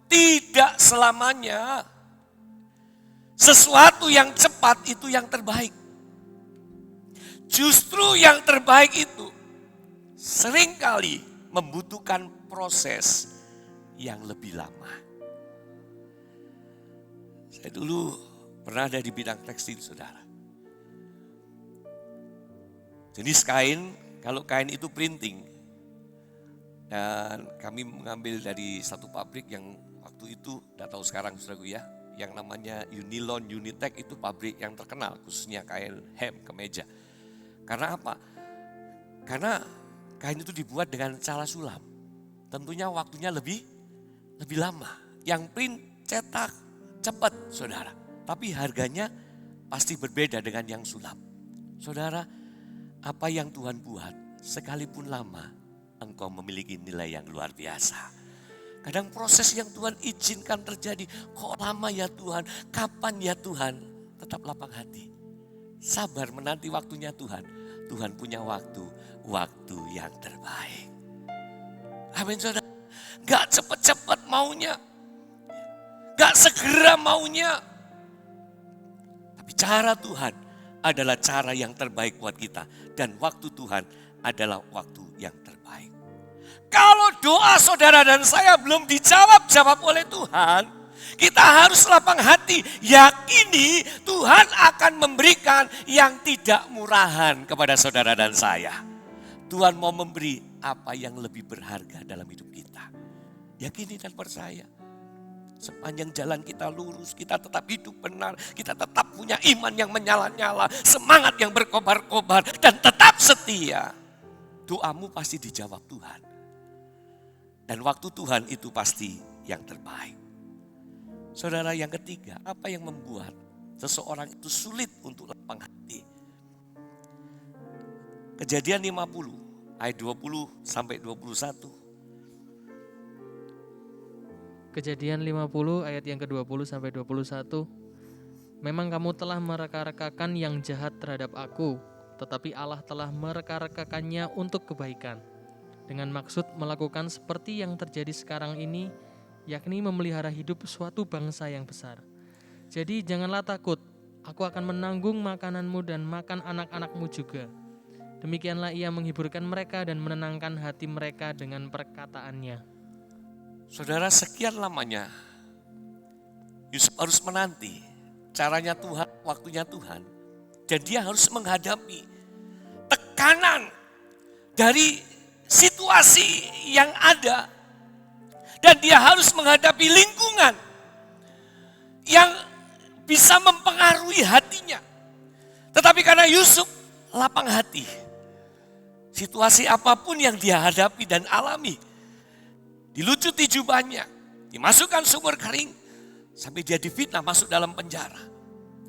tidak selamanya sesuatu yang cepat itu yang terbaik. Justru yang terbaik itu seringkali membutuhkan proses yang lebih lama. Saya dulu pernah ada di bidang tekstil saudara. Jenis kain, kalau kain itu printing. Dan kami mengambil dari satu pabrik yang waktu itu, tidak tahu sekarang saudaraku ya, yang namanya Unilon, Unitech itu pabrik yang terkenal, khususnya kain hem, kemeja. Karena apa? Karena kain itu dibuat dengan cara sulam. Tentunya waktunya lebih lama. Yang print, cetak, cepat saudara. Tapi harganya pasti berbeda dengan yang sulam. Saudara, apa yang Tuhan buat sekalipun lama, engkau memiliki nilai yang luar biasa. Kadang proses yang Tuhan izinkan terjadi, kok lama ya Tuhan, kapan ya Tuhan, tetap lapang hati. Sabar menanti waktunya Tuhan. Tuhan punya waktu yang terbaik. Amin saudara. Gak cepet-cepet maunya. Gak segera maunya. Tapi cara Tuhan adalah cara yang terbaik buat kita. Dan waktu Tuhan adalah waktu yang terbaik. Kalau doa saudara dan saya belum dijawab oleh Tuhan, kita harus lapang hati, yakini Tuhan akan memberikan yang tidak murahan kepada saudara dan saya. Tuhan mau memberi apa yang lebih berharga dalam hidup kita. Yakini dan percaya. Sepanjang jalan kita lurus, kita tetap hidup benar, kita tetap punya iman yang menyala-nyala, semangat yang berkobar-kobar, dan tetap setia. Doamu pasti dijawab Tuhan. Dan waktu Tuhan itu pasti yang terbaik. Saudara, yang ketiga, apa yang membuat seseorang itu sulit untuk lapang hati? Kejadian 50 ayat 20 sampai 21. Kejadian 50 ayat yang ke-20 sampai 21. Memang kamu telah mereka-rekakan yang jahat terhadap aku, tetapi Allah telah mereka-rekakannya untuk kebaikan, dengan maksud melakukan seperti yang terjadi sekarang ini, yakni memelihara hidup suatu bangsa yang besar. Jadi janganlah takut, aku akan menanggung makananmu dan makan anak-anakmu juga. Demikianlah ia menghiburkan mereka dan menenangkan hati mereka dengan perkataannya. Saudara, sekian lamanya Yusuf harus menanti caranya Tuhan, waktunya Tuhan. Dan dia harus menghadapi tekanan dari situasi yang ada. Dan dia harus menghadapi lingkungan yang bisa mempengaruhi hatinya. Tetapi karena Yusuf lapang hati, situasi apapun yang dia hadapi dan alami, dilucuti jubahnya, dimasukkan sumur kering, sampai dia difitnah masuk dalam penjara.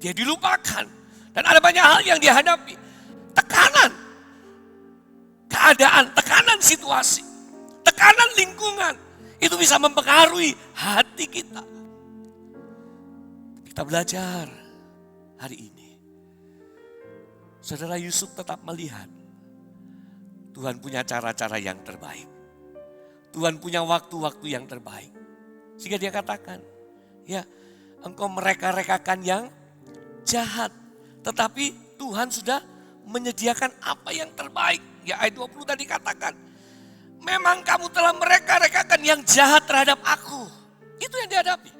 Dia dilupakan, dan ada banyak hal yang dia hadapi. Tekanan, keadaan, tekanan situasi, tekanan lingkungan, itu bisa mempengaruhi hati kita. Kita belajar hari ini. Saudara, Yusuf tetap melihat Tuhan punya cara-cara yang terbaik. Tuhan punya waktu-waktu yang terbaik. Sehingga dia katakan, ya, engkau mereka-rekakan yang jahat. Tetapi Tuhan sudah menyediakan apa yang terbaik. Ya, ayat 20 tadi katakan, memang kamu telah mereka-rekakan yang jahat terhadap aku. Itu yang dihadapi.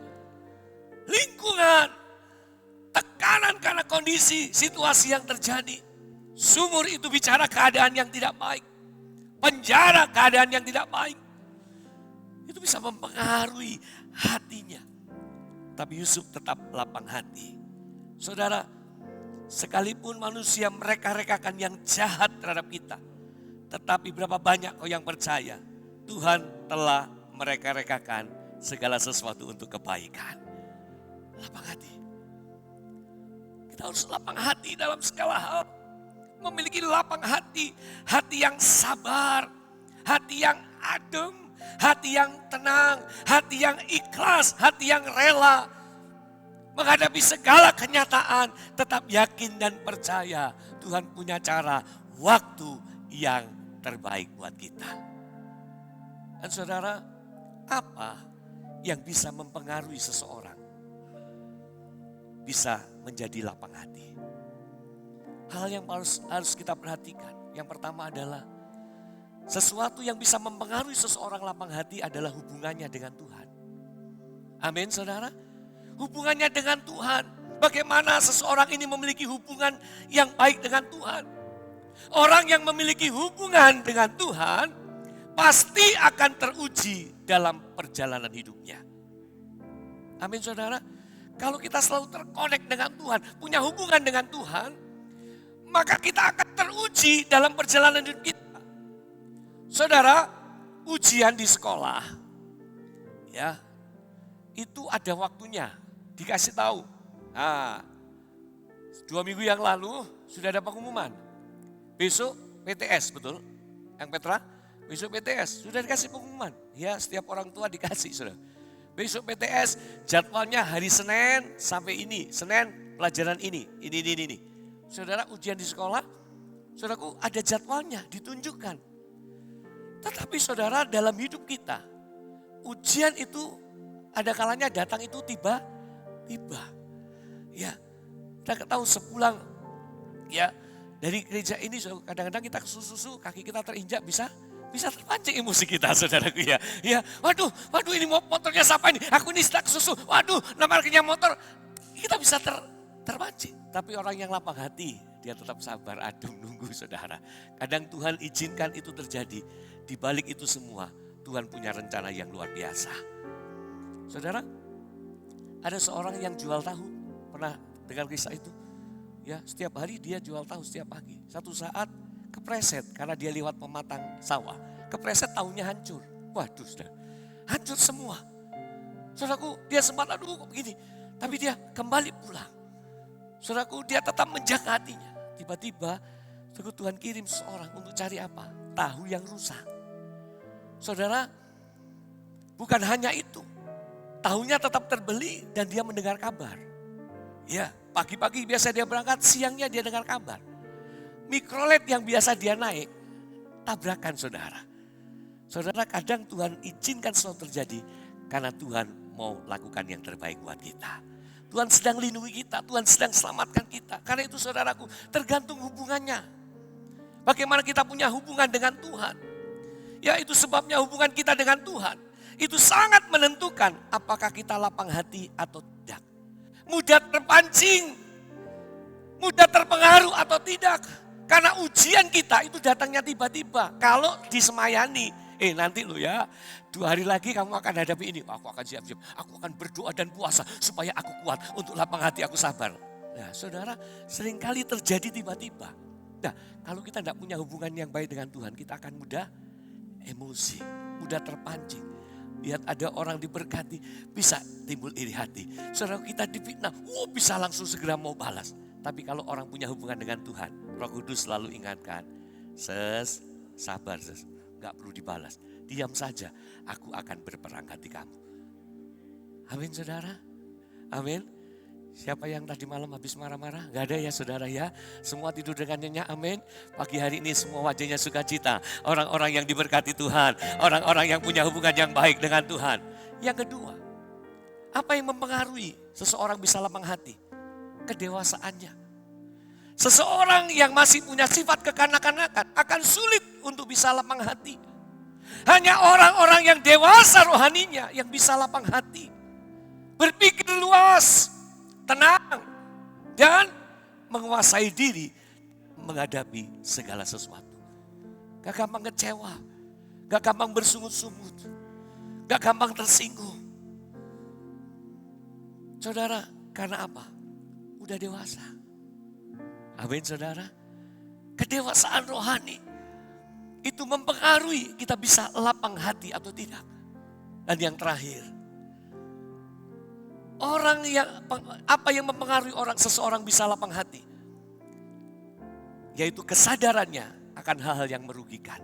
Lingkungan, tekanan karena kondisi, situasi yang terjadi. Sumur itu bicara keadaan yang tidak baik. Penjara keadaan yang tidak baik. Itu bisa mempengaruhi hatinya. Tapi Yusuf tetap lapang hati. Saudara, sekalipun manusia mereka-rekakan yang jahat terhadap kita, tetapi berapa banyak kau yang percaya, Tuhan telah mereka-rekakan segala sesuatu untuk kebaikan. Lapang hati. Kita harus lapang hati dalam segala hal. Memiliki lapang hati, hati yang sabar, hati yang adem, hati yang tenang, hati yang ikhlas, hati yang rela. Menghadapi segala kenyataan, tetap yakin dan percaya Tuhan punya cara, waktu yang terbaik buat kita. Dan saudara, apa yang bisa mempengaruhi seseorang bisa menjadi lapang hati? Hal yang harus kita perhatikan. Yang pertama adalah sesuatu yang bisa mempengaruhi seseorang lapang hati adalah hubungannya dengan Tuhan. Amin, saudara. Hubungannya dengan Tuhan. Bagaimana seseorang ini memiliki hubungan yang baik dengan Tuhan. Orang yang memiliki hubungan dengan Tuhan pasti akan teruji dalam perjalanan hidupnya. Amin, saudara. Kalau kita selalu terkonek dengan Tuhan, punya hubungan dengan Tuhan, maka kita akan teruji dalam perjalanan hidup kita. Saudara, ujian di sekolah, ya, itu ada waktunya, dikasih tahu. Nah, 2 minggu yang lalu sudah ada pengumuman. Besok PTS, betul? Yang Petra, besok PTS, sudah dikasih pengumuman. Ya, setiap orang tua dikasih, saudara. Besok PTS, jadwalnya hari Senin sampai ini. Senin pelajaran ini. Saudara, ujian di sekolah, saudaraku ada jadwalnya, ditunjukkan. Tetapi saudara, dalam hidup kita, ujian itu ada kalanya datang itu tiba-tiba. Ya, kita tahu sepulang Ya, dari gereja ini kadang-kadang kita kesusu, kaki kita terinjak bisa terpancing emosi kita, saudaraku ya. Ya, waduh ini motornya siapa ini? Aku ini sedang kesusu. Waduh, namanya motor. Kita bisa terpancing. Tapi orang yang lapang hati, dia tetap sabar, adem, nunggu, saudara. Kadang Tuhan izinkan itu terjadi. Di balik itu semua, Tuhan punya rencana yang luar biasa. Saudara, ada seorang yang jual tahu. Pernah dengar kisah itu? Ya, setiap hari dia jual tahu setiap pagi. Satu saat kepreset karena dia lewat pematang sawah. Kepreset tahunya hancur. Waduh, sudah hancur semua. Saudaraku, dia sempat aduh begini. Tapi dia kembali pulang. Saudaraku, dia tetap menjaga hatinya. Tiba-tiba Tuhan kirim seorang untuk cari apa? Tahu yang rusak. Saudara, bukan hanya itu. Tahunya tetap terbeli dan dia mendengar kabar. Ya, pagi-pagi biasa dia berangkat, siangnya dia dengar kabar. Mikrolet yang biasa dia naik, tabrakan saudara. Saudara, kadang Tuhan izinkan sesuatu terjadi karena Tuhan mau lakukan yang terbaik buat kita. Tuhan sedang lindungi kita, Tuhan sedang selamatkan kita. Karena itu saudaraku, tergantung hubungannya. Bagaimana kita punya hubungan dengan Tuhan. Ya, itu sebabnya hubungan kita dengan Tuhan. Itu sangat menentukan apakah kita lapang hati atau tidak. Mudah terpancing, mudah terpengaruh atau tidak. Karena ujian kita itu datangnya tiba-tiba. Kalau disemayani, nanti lo ya 2 hari lagi kamu akan hadapi ini. Aku akan siap-siap, aku akan berdoa dan puasa supaya aku kuat untuk lapang hati, aku sabar. Nah saudara, seringkali terjadi tiba-tiba. Nah kalau kita tidak punya hubungan yang baik dengan Tuhan, kita akan mudah emosi, mudah terpancing. Lihat ada orang diberkati, bisa timbul iri hati. Saudara, kita difitnah, bisa langsung segera mau balas. Tapi kalau orang punya hubungan dengan Tuhan, Roh Kudus selalu ingatkan, sabar, gak perlu dibalas. Diam saja, aku akan berperang hati kamu. Amin saudara, amin. Siapa yang tadi malam habis marah-marah? Gak ada ya saudara ya. Semua tidur dengan nyenyak, amin. Pagi hari ini semua wajahnya sukacita. Orang-orang yang diberkati Tuhan. Orang-orang yang punya hubungan yang baik dengan Tuhan. Yang kedua, apa yang mempengaruhi seseorang bisa lapang hati? Kedewasaannya. Seseorang yang masih punya sifat kekanak-kanakan akan sulit untuk bisa lapang hati. Hanya orang-orang yang dewasa rohaninya yang bisa lapang hati. Berpikir luas, tenang, dan menguasai diri menghadapi segala sesuatu. Gak gampang kecewa, gak gampang bersungut-sungut, gak gampang tersinggung. Saudara, karena apa? Udah dewasa. Amin saudara. Kedewasaan rohani itu mempengaruhi kita bisa lapang hati atau tidak. Dan yang terakhir, apa yang mempengaruhi seseorang bisa lapang hati? Yaitu kesadarannya akan hal-hal yang merugikan.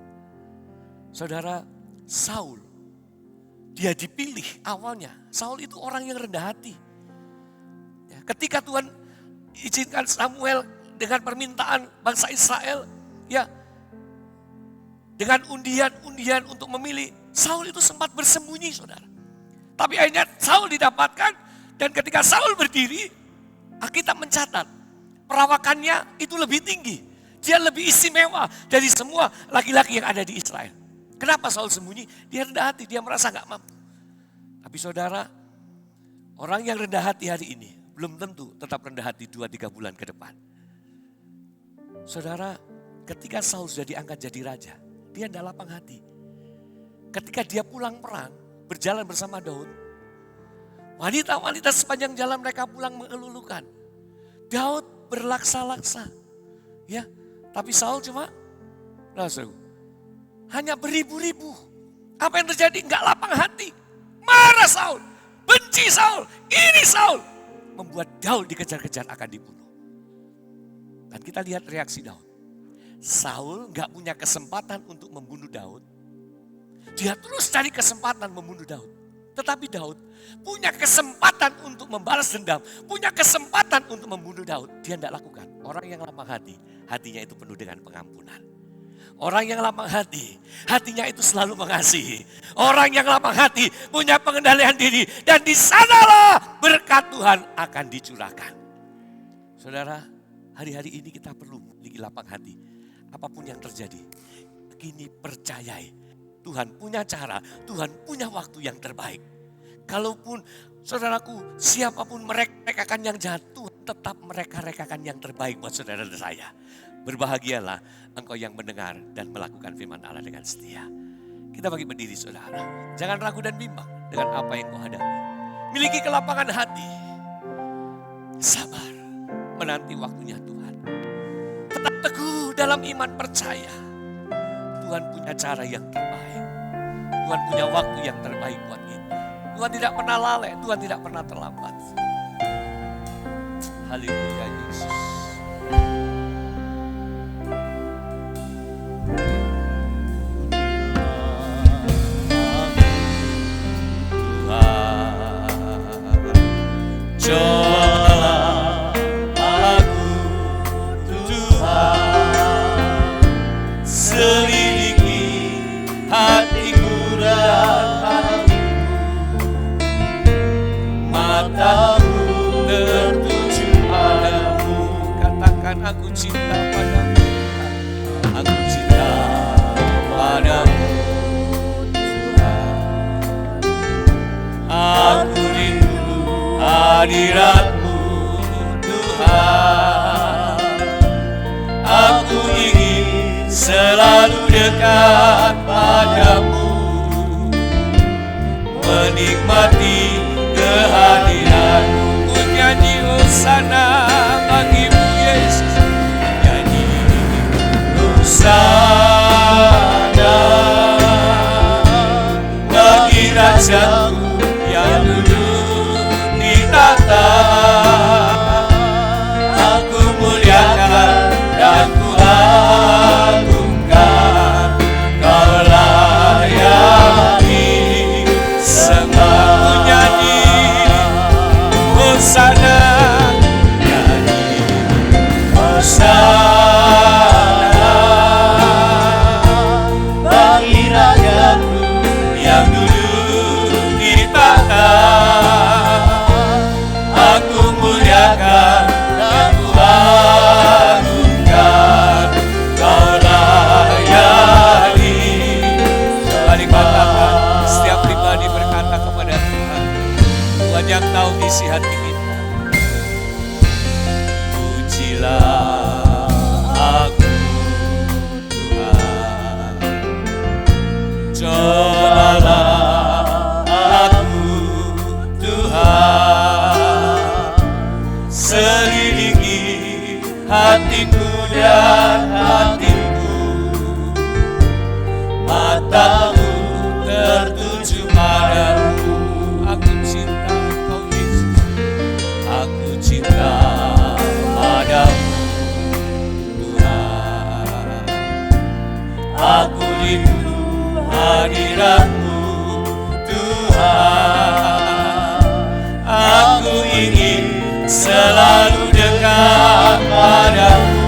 Saudara, Saul, dia dipilih awalnya. Saul itu orang yang rendah hati. Ya, ketika Tuhan izinkan Samuel dengan permintaan bangsa Israel, ya, dengan undian-undian untuk memilih, Saul itu sempat bersembunyi, saudara. Tapi akhirnya Saul didapatkan. Dan ketika Saul berdiri, Alkitab mencatat perawakannya itu lebih tinggi. Dia lebih istimewa dari semua laki-laki yang ada di Israel. Kenapa Saul sembunyi? Dia rendah hati, dia merasa gak mampu. Tapi saudara, orang yang rendah hati hari ini belum tentu tetap rendah hati 2-3 bulan ke depan. Saudara, ketika Saul sudah diangkat jadi raja, dia tidak lapang hati. Ketika dia pulang perang, berjalan bersama Daud, wanita-wanita sepanjang jalan mereka pulang mengelulukan. Daud berlaksa-laksa. Ya, tapi Saul cuma hanya beribu-ribu. Apa yang terjadi? Enggak lapang hati. Marah Saul, benci Saul, ini Saul. Membuat Daud dikejar-kejar akan dibunuh. Dan kita lihat reaksi Daud. Saul enggak punya kesempatan untuk membunuh Daud. Dia terus cari kesempatan membunuh Daud. Tetapi Daud punya kesempatan untuk membalas dendam, punya kesempatan untuk membunuh Daud. Dia tidak lakukan. Orang yang lapang hati, hatinya itu penuh dengan pengampunan. Orang yang lapang hati, hatinya itu selalu mengasihi. Orang yang lapang hati punya pengendalian diri. Dan di sanalah berkat Tuhan akan dicurahkan. Saudara, Hari-hari ini kita perlu memiliki lapang hati. Apapun yang terjadi, kini percayai. Tuhan punya cara, Tuhan punya waktu yang terbaik. Kalaupun saudaraku, siapapun mereka-rekakan yang jahat, Tuhan tetap mereka-rekakan yang terbaik buat saudara dan saya. Berbahagialah engkau yang mendengar dan melakukan firman Allah dengan setia. Kita bagi berdiri saudara. Jangan ragu dan bimbang dengan apa yang kau hadapi. Miliki kelapangan hati. Sabar menanti waktunya Tuhan. Tetap teguh dalam iman percaya. Tuhan punya cara yang terbaik. Tuhan punya waktu yang terbaik buat kita. Tuhan tidak pernah lalai, Tuhan tidak pernah terlambat. Haleluya Yesus. Cobalah aku Tuhan, selidiki hatiku dan hatiku, mataku tertuju padamu. Katakan aku cinta padamu, aku cinta padamu Tuhan. Aku rindu hadirat-Mu Tuhan. Aku ingin selalu dekat padamu, menikmati kehadiran-Mu. Ku nyanyi hosana bagimu Yesus. Nyanyi hosana bagi Rajaku yang duduk di tahta. Aku muliakan dan ku agungkan, Kau layani sembah. Ku nyanyi hosana, Nyanyi hosana bagi Rajaku yang duduk di tahta. Aku muliakan dan ku agungkan, Kau layani. mari katakan setiap pribadi berkata kepada Tuhan. Tuhan yang tahu isi hati kita. Pujilah aku Tuhan, cobalah aku Tuhan, selidiki hatiku dan hatiku, mataku tertuju padamu. Aku cinta Kau Yesus. Aku cinta padamu Tuhan. Aku rindu hadirat-Mu Tuhan. Aku ingin selalu dekat padamu,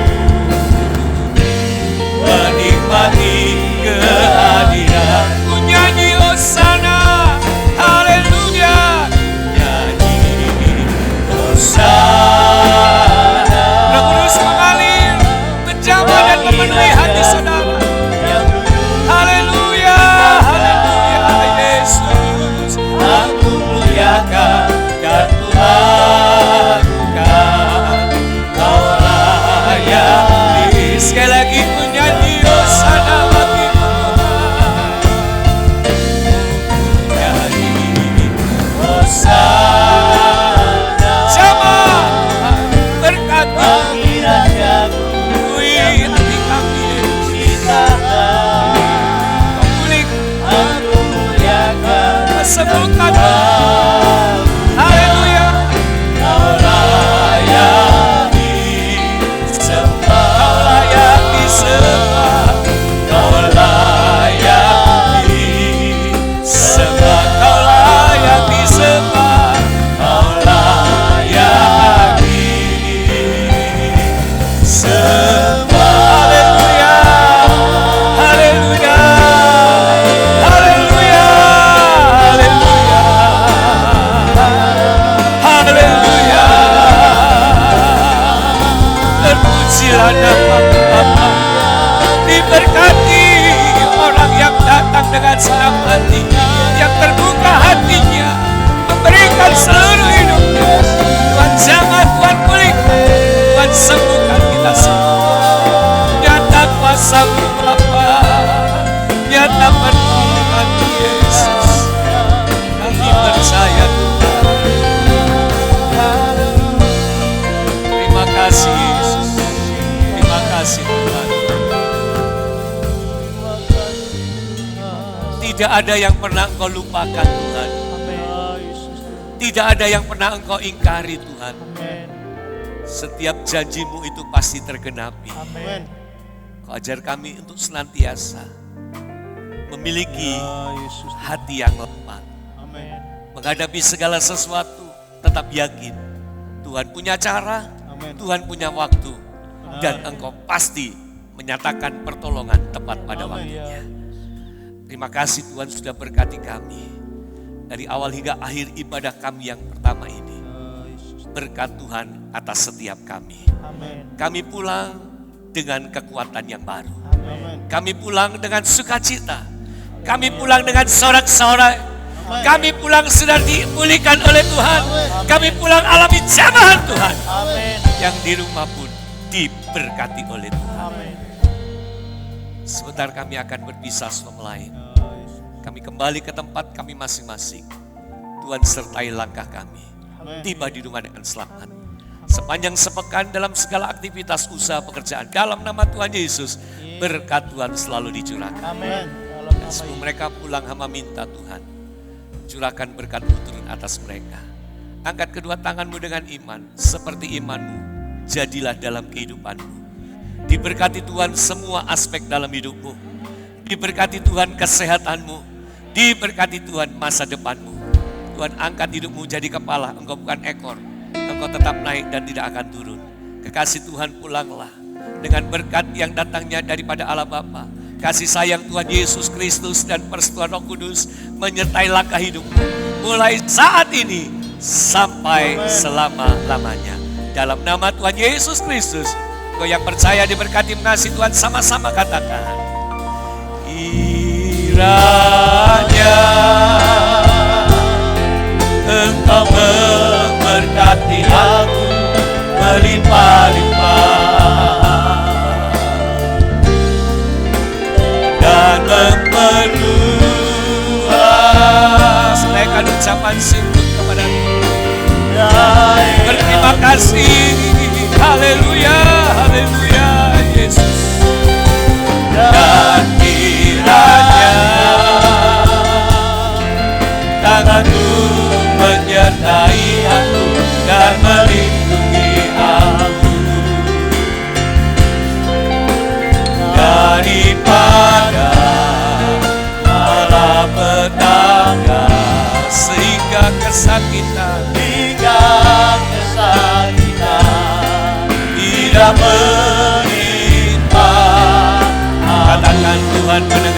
menikmati kehadiran. Ku nyanyi hosana, haleluya. Nyanyi hosana Roh Kudus mengalir, menjamah dan memenuhi hati saudara. yang duduk. Haleluya, haleluya Yesus. Aku muliakan dan ku agungkan, Kau layani. Sekali lagi ku nyanyi hosana bagimu Tuhan. Nyanyi hosana Jamaah berkati bagi Rajaku hati kami Yesus. di tahta. Pulihkan, Aku muliakan sembuhkan. Kau, Haleluya. Kau layani sembah. Kau layak disembah. Kau layani sembah. Kau layak disembah. Kau layani sembah. Haleluya. Haleluya. Haleluya. Haleluya. ada yang pernah Engkau lupakan Tuhan. Tidak ada yang pernah Engkau ingkari Tuhan. Setiap janjimu itu pasti tergenapi. Kau ajar kami untuk senantiasa memiliki hati yang lemah. Menghadapi segala sesuatu tetap yakin Tuhan punya cara, Tuhan punya waktu, dan Engkau pasti menyatakan pertolongan tepat pada waktunya. Terima kasih Tuhan sudah berkati kami dari awal hingga akhir ibadah kami yang pertama ini. Berkat Tuhan atas setiap kami. Kami pulang dengan kekuatan yang baru. Kami pulang dengan sukacita. Kami pulang dengan sorak-sorai. Kami pulang sudah dipulihkan oleh Tuhan. Kami pulang alami jamahan Tuhan. Yang di rumah pun diberkati oleh Tuhan. Sebentar kami akan berpisah sama lain. Kami kembali ke tempat kami masing-masing. Tuhan sertai langkah kami. Tiba di rumah dengan selamat. Sepanjang sepekan dalam segala aktivitas usaha pekerjaan. Dalam nama Tuhan Yesus, berkat Tuhan selalu dicurahkan. Dan sebelum mereka pulang, hamba minta Tuhan, curahkan berkat-Mu turun atas mereka. Angkat kedua tanganmu dengan iman. Seperti imanmu, jadilah dalam kehidupanmu. Diberkati Tuhan semua aspek dalam hidupmu. Diberkati Tuhan kesehatanmu. Diberkati Tuhan masa depanmu. Tuhan angkat hidupmu jadi kepala, engkau bukan ekor. Engkau tetap naik dan tidak akan turun. Kekasih Tuhan pulanglah dengan berkat yang datangnya daripada Allah Bapa. Kasih sayang Tuhan Yesus Kristus dan persekutuan Roh Kudus menyertai langkah hidupmu. Mulai saat ini sampai selama-lamanya. Dalam nama Tuhan Yesus Kristus, engkau yang percaya diberkati mengasihi Tuhan sama-sama katakan. Kiranya Engkau memberkati aku melimpah-limpah dan memperluas. Naikkan ucapan syukur kepada Tuhan. Berterima kasih. Haleluya, haleluya Yesus. Dan kiranya tanganmu menyertai aku dan melindungi aku daripada malapetaka sehingga kesakitan tidak menimpa. Katakan Tuhan mendengar